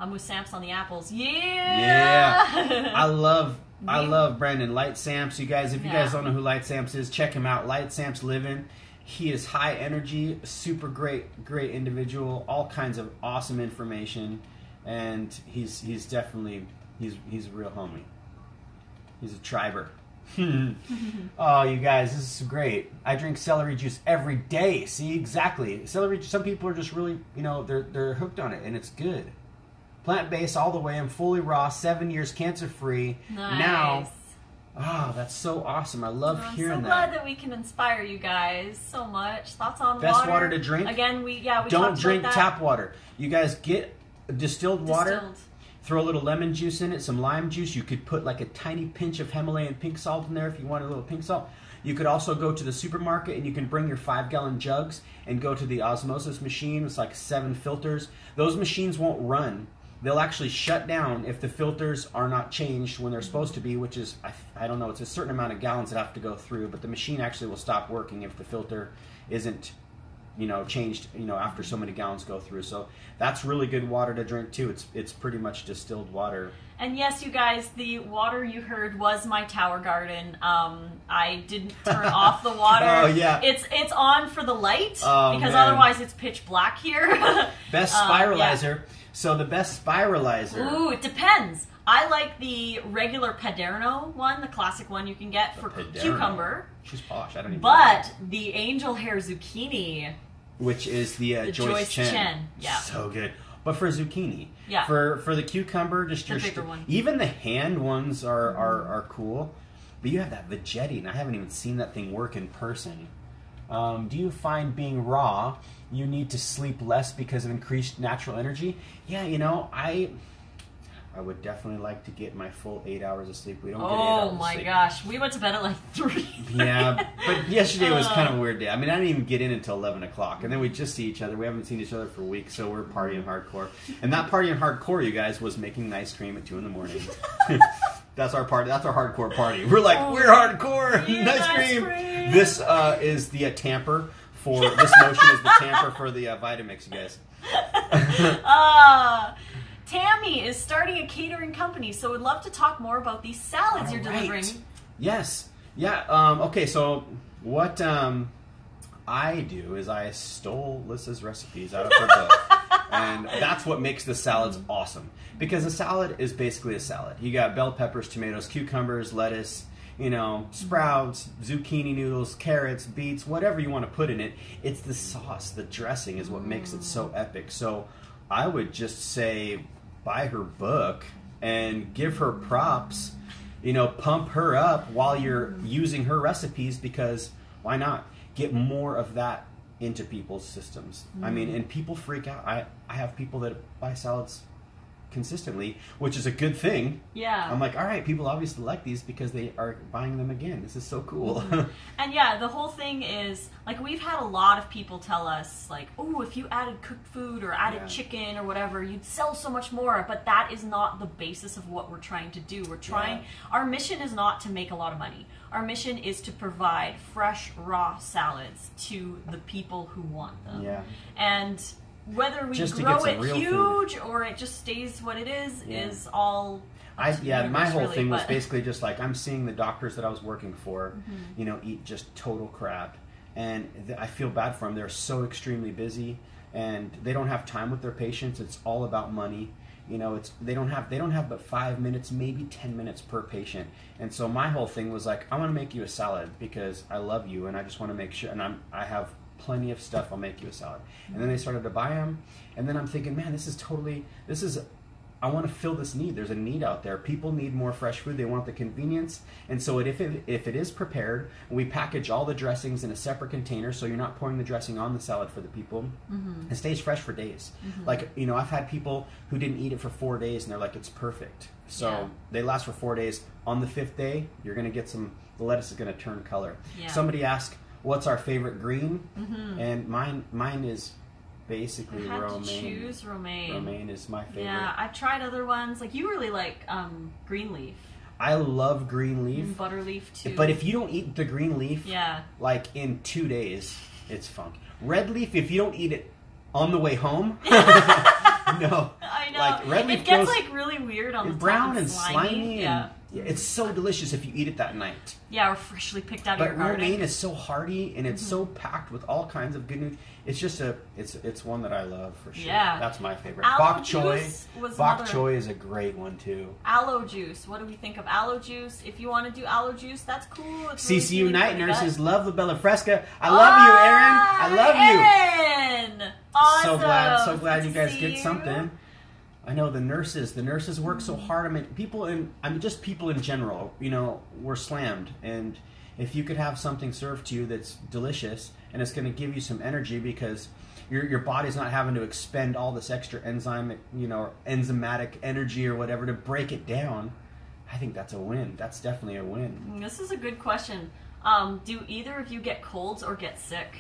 I'm with Samps on the apples. Yeah.
Yeah. I love Brandon Light Samps. You guys, if you guys don't know who Light Samps is, check him out. Light Samps Living. He is high energy, super great individual, all kinds of awesome information, and he's definitely he's a real homie. He's a triber. Oh, you guys, this is great. I drink celery juice every day. See, exactly. Celery. Some people are just really, they're hooked on it, and it's good. Plant-based all the way. I'm fully raw, 7 years cancer-free.
Nice.
Now, that's so awesome. I love hearing that.
I'm so glad that we can inspire you guys so much. Thoughts on
Best
water?
water to drink?
Again, we
don't
talked
drink
about that.
tap water. You guys get distilled water.
Distilled.
Throw a little lemon juice in it, some lime juice. You could put like a tiny pinch of Himalayan pink salt in there if you want a little pink salt. You could also go to the supermarket and you can bring your 5-gallon jugs and go to the osmosis machine. It's like 7 filters. Those machines won't run. They'll actually shut down if the filters are not changed when they're supposed to be, which is, I don't know, it's a certain amount of gallons that have to go through, but the machine actually will stop working if the filter isn't changed, after so many gallons go through. So that's really good water to drink too. It's pretty much distilled water.
And yes, you guys, the water you heard was my tower garden. I didn't turn off the water.
Oh yeah.
It's on for the light because
man.
Otherwise it's pitch black here.
Best spiralizer. Yeah. So the best spiralizer.
Ooh, it depends. I like the regular Paderno one, the classic one you can get for cucumber.
She's posh. I don't even.
But the angel hair zucchini,
which is the Joyce Chen.
Yeah.
So good. But for zucchini,
yeah.
For the cucumber, just
the bigger one.
Even the hand ones are cool. But you have that Vegetti, and I haven't even seen that thing work in person. Do you find being raw, you need to sleep less because of increased natural energy? Yeah, I would definitely like to get my full 8 hours of sleep. We don't get 8 hours of sleep.
Oh my gosh, we went to bed at like 3.
Yeah, but yesterday was kind of a weird day. I mean, I didn't even get in until 11 o'clock, and then we just see each other. We haven't seen each other for weeks, so we're partying hardcore. And that partying hardcore, you guys, was making ice cream at 2 in the morning. That's our party. That's our hardcore party. We're like, we're hardcore.
Yeah,
ice cream. This is the tamper for this motion is the tamper for the Vitamix, you guys.
Tammy is starting a catering company, so would love to talk more about these salads you're delivering.
Yes. Yeah. Okay, so what I do is I stole Lissa's recipes out of her book. And that's what makes the salads awesome. Because a salad is basically a salad. You got bell peppers, tomatoes, cucumbers, lettuce, sprouts, zucchini noodles, carrots, beets, whatever you want to put in it. It's the sauce, the dressing is what makes it so epic. So I would just say buy her book and give her props, pump her up while you're using her recipes, because why not? Get more of that into people's systems. I mean, and people freak out. I have people that buy salads consistently, which is a good thing.
Yeah.
I'm like, all right, people obviously like these because they are buying them again. This is so cool.
And yeah, the whole thing is, like, we've had a lot of people tell us, like, oh, if you added cooked food or added chicken or whatever, you'd sell so much more. But that is not the basis of what we're trying to do. We're trying, our mission is not to make a lot of money. Our mission is to provide fresh, raw salads to the people who want them.
Yeah.
And whether we grow it huge or it just stays what it is all.
My whole thing was basically just like, I'm seeing the doctors that I was working for, eat just total crap, and I feel bad for them. They're so extremely busy, and they don't have time with their patients. It's all about money. They don't have but 5 minutes, maybe 10 minutes per patient. And so my whole thing was like, I want to make you a salad because I love you, and I just want to make sure. And I have plenty of stuff. I'll make you a salad. And then they started to buy them, and then I'm thinking, man, I want to fill this need. There's a need out there. People need more fresh food. They want the convenience. And so if it is prepared, we package all the Dressings in a separate container, so you're not pouring the dressing on the salad for the people. It stays fresh for days. Like, I've had people who didn't eat it for 4 days, and they're like, it's perfect. So they last for 4 days. On the 5th day, you're going to get the lettuce is going to turn color. Somebody asked, what's our favorite green? And mine is basically
I had
romaine.
to choose romaine.
Romaine is my favorite.
Yeah, I've tried other ones. Like, you really like green leaf.
I love green leaf.
And butter leaf, too.
But if you don't eat the green leaf,
yeah,
like in 2 days, it's funky. Red leaf, if you don't eat it on the way home, no.
I know.
Like, red leaf
it gets
goes,
like really weird on the top.
brown and
slimy.
slimy.
Yeah.
And, it's so delicious if you eat it that night.
Yeah, or freshly picked out of your
But
garden.
romaine is so hearty and it's so packed with all kinds of good nutrients. It's just it's one that I love for sure.
Yeah.
That's my favorite.
Aloe
Bok choy.
juice was
Bok
another-
choy is a great one too.
Aloe juice. What do we think of aloe juice? If you want to do aloe juice, that's cool. It's really
CCU
healing
night
for the
nurses
gut.
love the Bella Fresca. I love you, Erin. I love you.
Erin! Awesome.
So glad
Good
you
to
guys
see
get
you.
something. I know the nurses work so hard. I mean, people in general, you know, we're slammed. And if you could have something served to you that's delicious and it's going to give you some energy because your body's not having to expend all this extra enzymatic energy or whatever to break it down, I think that's a win. That's definitely a win.
This is a good question. Do either of you get colds or get sick?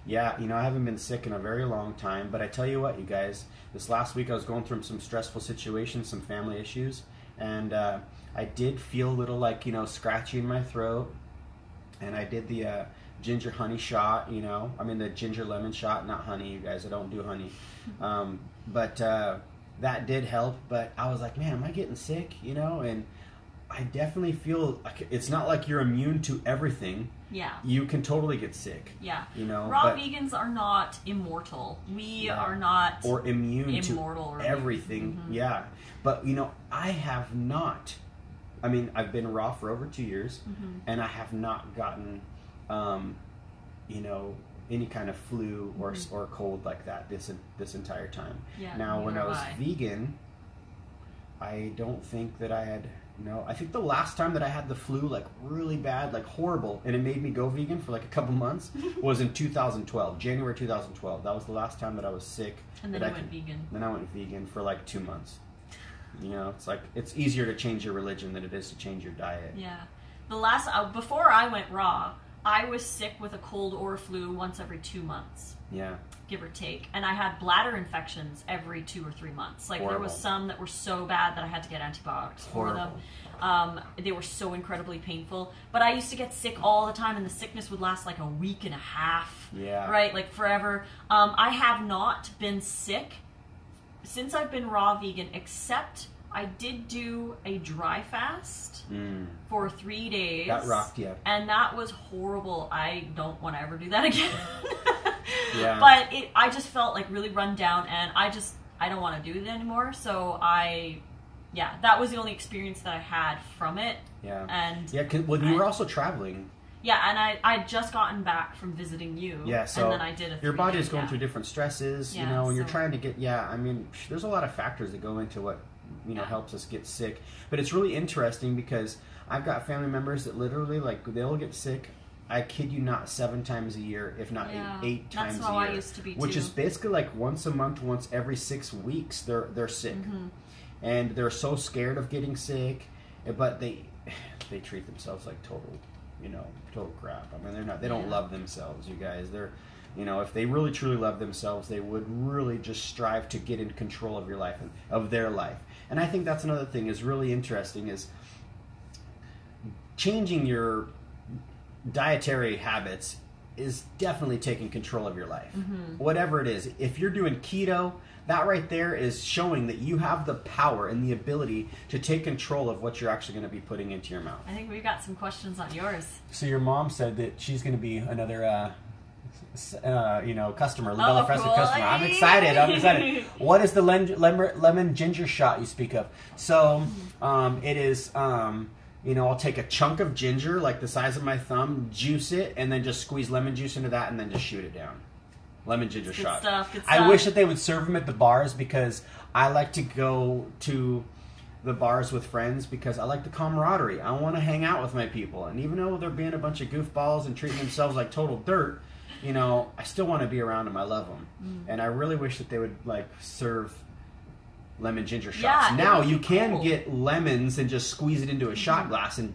Yeah, you know, I haven't been sick in a very long time, but I tell you what, you guys, this last week I was going through some stressful situations, some family issues, and I did feel a little like, you know, scratchy in my throat, and I did the ginger honey shot, you know, I mean the ginger lemon shot, not honey, you guys, I don't do honey, but that did help, but I was like, man, am I getting sick, you know, and I definitely feel like it's not like you're immune to everything.
Yeah.
You can totally get sick.
Yeah.
You know,
raw vegans are not immortal. We are not
or immune
immortal
to everything. Yeah. But you know, I have not. I mean, I've been raw for over 2 years, and I have not gotten, you know, any kind of flu or cold like that this entire time.
Yeah,
now, when I was
neither have I.
vegan, I don't think that I had. No, I think the last time that I had the flu, like really bad, like horrible, and it made me go vegan for like a couple months, was in 2012, January 2012. That was the last time that I was sick.
And then you went vegan.
Then I went vegan for like 2 months. You know, it's like, it's easier to change your religion than it is to change your diet.
Yeah. The last, before I went raw, I was sick with a cold or a flu once every 2 months.
Yeah.
Give or take. And I had bladder infections every 2 or 3 months. Like,
Horrible.
there was some that were so bad that I had to get antibiotics for them. They were so incredibly painful. But I used to get sick all the time, and the sickness would last like a week and a half.
Yeah.
Right? Like, forever. I have not been sick since I've been raw vegan, except I did do a dry fast for 3 days.
That rocked you.
And that was horrible. I don't want to ever do that again.
Yeah.
But I just felt like really run down, and I don't want to do it anymore. So that was the only experience that I had from it.
Yeah.
And
well, you were also traveling.
Yeah, and I'd just gotten back from visiting you.
Yeah, so
and then I did
your body is going through different stresses, you know, and you're trying to get, I mean, there's a lot of factors that go into what, you know, helps us get sick. But it's really interesting because I've got family members that literally, like, they'll get sick, I kid you not, 7 times a year, if not eight times a year.
That's how I used to be, too.
Which is basically like once a month, once every 6 weeks, they're sick. And they're so scared of getting sick, but they treat themselves like total crap. I mean, they don't love themselves, you guys. They're, you know, if they really truly love themselves, they would really just strive to get in control of your life and of their life. And I think that's another thing is really interesting is changing your dietary habits is definitely taking control of your life. Whatever it is. If you're doing keto, that right there is showing that you have the power and the ability to take control of what you're actually going to be putting into your mouth.
I think we've got some questions on yours.
So your mom said that she's going to be another, customer, Bella Fresca
cool.
customer. I'm excited. What is the lemon ginger shot you speak of? So it is, I'll take a chunk of ginger, like the size of my thumb, juice it, and then just squeeze lemon juice into that, and then just shoot it down. Lemon ginger shot.
Good stuff.
I wish that they would serve them at the bars because I like to go to the bars with friends because I like the camaraderie. I want to hang out with my people. And even though they're being a bunch of goofballs and treating themselves like total dirt, you know, I still want to be around them. I love them. And I really wish that they would, like, serve lemon ginger shots. Now you can get lemons and just squeeze it into a shot glass and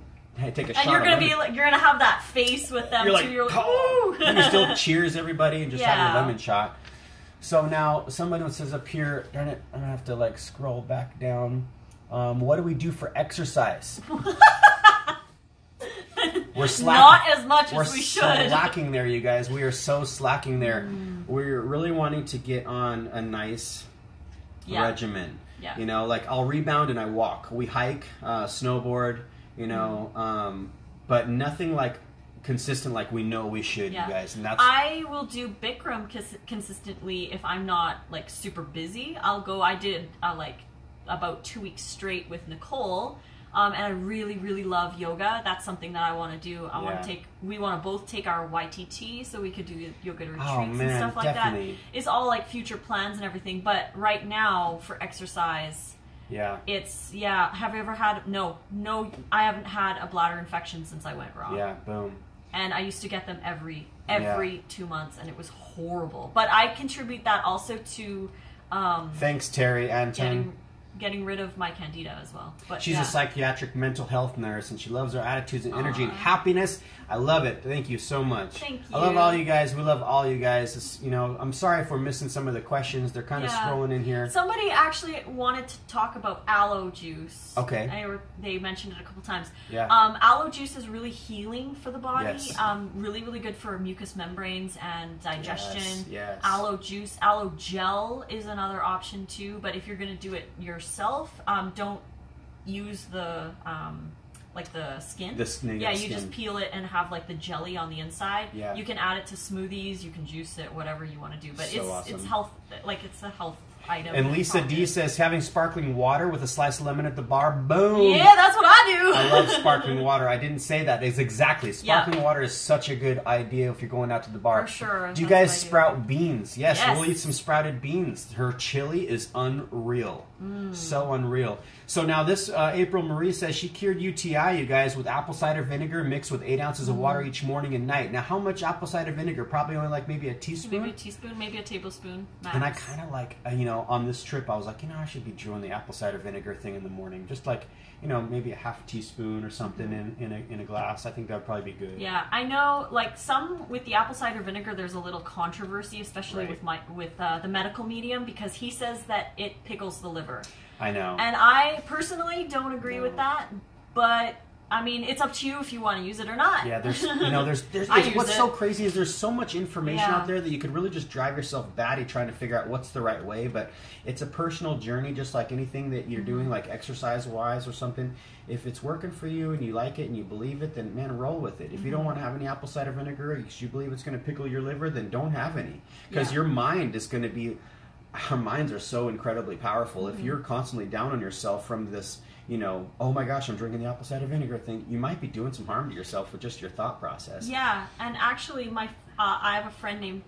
take a shot.
And you're gonna have that face with them
you're
too.
Like,
you're like, ooh.
And you still cheers everybody and just have your lemon shot. So now somebody says up here, darn it, I'm gonna have to like scroll back down. What do we do for exercise? We're slacking.
Not as much as we should.
We're slacking there, you guys. We are so slacking there. We're really wanting to get on a nice regimen. Yeah. You know, like I'll rebound and I walk. We hike, snowboard, you know, but nothing like consistent like we know we should, you guys. And that's
I will do Bikram consistently if I'm not like super busy. I did like about 2 weeks straight with Nicole. And I really, really love yoga. That's something that I want to do. We want to both take our YTT so we could do yoga retreats and stuff like that. It's all like future plans and everything. But right now for exercise, it's, have you ever had, no, I haven't had a bladder infection since I went raw.
Yeah, boom.
And I used to get them every 2 months and it was horrible. But I contribute that also to,
thanks Terry Anton.
Getting rid of my candida as well. But
she's a psychiatric mental health nurse and she loves our attitudes and energy and happiness. I love it. Thank you so much.
Thank you.
I love all you guys. We love all you guys. It's, you know, I'm sorry if we're missing some of the questions. They're kind of scrolling in here.
Somebody actually wanted to talk about aloe juice.
Okay.
They mentioned it a couple times.
Yeah.
Aloe juice is really healing for the body.
Yes.
Really, really good for mucous membranes and digestion.
Yes.
Aloe juice. Aloe gel is another option too. But if you're going to do it yourself, don't use the like the skin.
You
just peel it and have like the jelly on the inside.
Yeah.
You can add it to smoothies, you can juice it, whatever you want to do. But
awesome.
It's health, like it's a health item.
And Lisa D says having sparkling water with a slice of lemon at the bar. Boom.
Yeah, that's what I do.
I love sparkling water. I didn't say that. It's exactly. Sparkling water is such a good idea if you're going out to the bar.
For sure.
Do you guys sprout beans? Yes, we'll eat some sprouted beans. Her chili is unreal. So unreal. So now this April Marie says she cured UTI, you guys, with apple cider vinegar mixed with 8 ounces of water each morning and night. Now, how much apple cider vinegar? Probably only like maybe a teaspoon?
Maybe a teaspoon, maybe a tablespoon max.
And I kind of like, you know, on this trip, I was like, you know, I should be doing the apple cider vinegar thing in the morning. Just like, you know, maybe a half a teaspoon or something in a glass. I think that would probably be good.
Yeah, I know, like some with the apple cider vinegar, there's a little controversy, especially with the medical medium, because he says that it pickles the liver.
I know.
And I personally don't agree with that, but I mean, it's up to you if you want to use it or not.
Yeah, there's what's so crazy is there's so much information out there that you could really just drive yourself batty trying to figure out what's the right way, but it's a personal journey just like anything that you're doing, like exercise-wise or something. If it's working for you and you like it and you believe it, then man, roll with it. If you don't want to have any apple cider vinegar because you believe it's going to pickle your liver, then don't have any. Because your mind is going to be... Our minds are so incredibly powerful. If you're constantly down on yourself from this, you know, oh my gosh, I'm drinking the apple cider vinegar thing, you might be doing some harm to yourself with just your thought process. Yeah,
and actually I have a friend named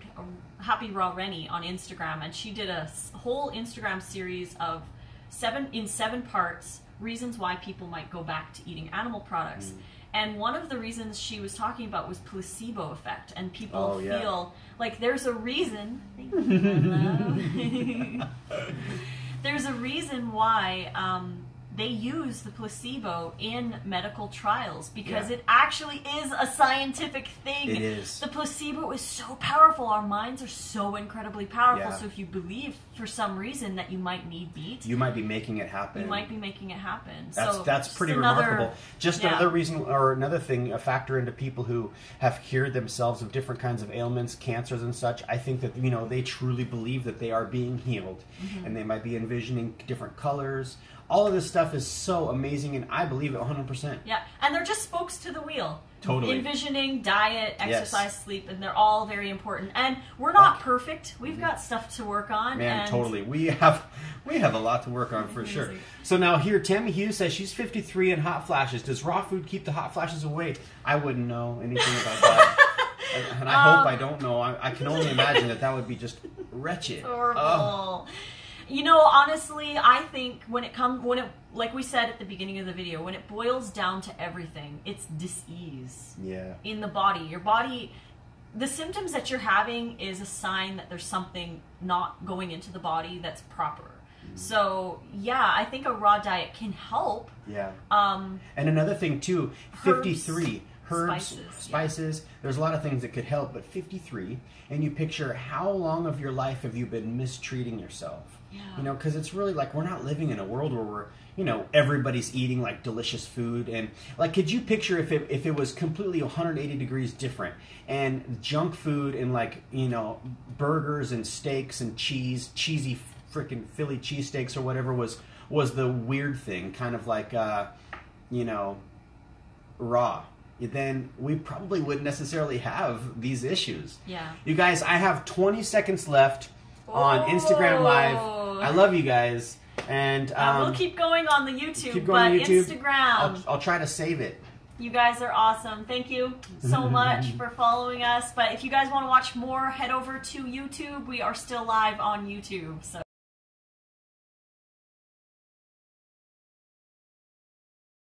Happy Raw Rennie on Instagram, and she did a whole Instagram series of 7 parts, reasons why people might go back to eating animal products. And one of the reasons she was talking about was placebo effect, and people feel like there's a reason. There's a reason why they use the placebo in medical trials, because it actually is a scientific thing.
It is.
The placebo is so powerful. Our minds are so incredibly powerful. So if you believe for some reason that you might need beet,
you might be making it happen.
You might be making it happen.
That's pretty remarkable. Just another reason, or another thing, a factor into people who have cured themselves of different kinds of ailments, cancers and such. I think that, you know, they truly believe that they are being healed, and they might be envisioning different colors. All of this stuff is so amazing, and I believe it 100%.
Yeah, and they're just spokes to the wheel.
Totally.
Envisioning, diet, exercise, sleep, and they're all very important. And we're not perfect. We've got stuff to work on.
Man, totally. We have a lot to work on for sure. So now here, Tammy Hughes says she's 53 and hot flashes. Does raw food keep the hot flashes away? I wouldn't know anything about that. And I hope I don't know. I can only imagine that would be just wretched.
Horrible. Oh. You know, honestly, I think like we said at the beginning of the video, when it boils down to everything, it's dis-ease in the body. Your body, the symptoms that you're having is a sign that there's something not going into the body that's proper. So, yeah, I think a raw diet can help.
Yeah. And another thing, too, 53. herbs, spices. Yeah. There's a lot of things that could help, but 53, and you picture how long of your life have you been mistreating yourself? Yeah. You know, because it's really like we're not living in a world where we're, you know, everybody's eating like delicious food. And like, could you picture if it was completely 180 degrees different and junk food and like, you know, burgers and steaks and cheesy freaking Philly cheesesteaks or whatever was the weird thing, kind of like, you know, raw. Then we probably wouldn't necessarily have these issues.
Yeah.
You guys, I have 20 seconds left on Instagram Live. I love you guys. And
we'll keep going on the YouTube, but Instagram.
I'll try to save it.
You guys are awesome. Thank you so much for following us. But if you guys want to watch more, head over to YouTube. We are still live on YouTube. So.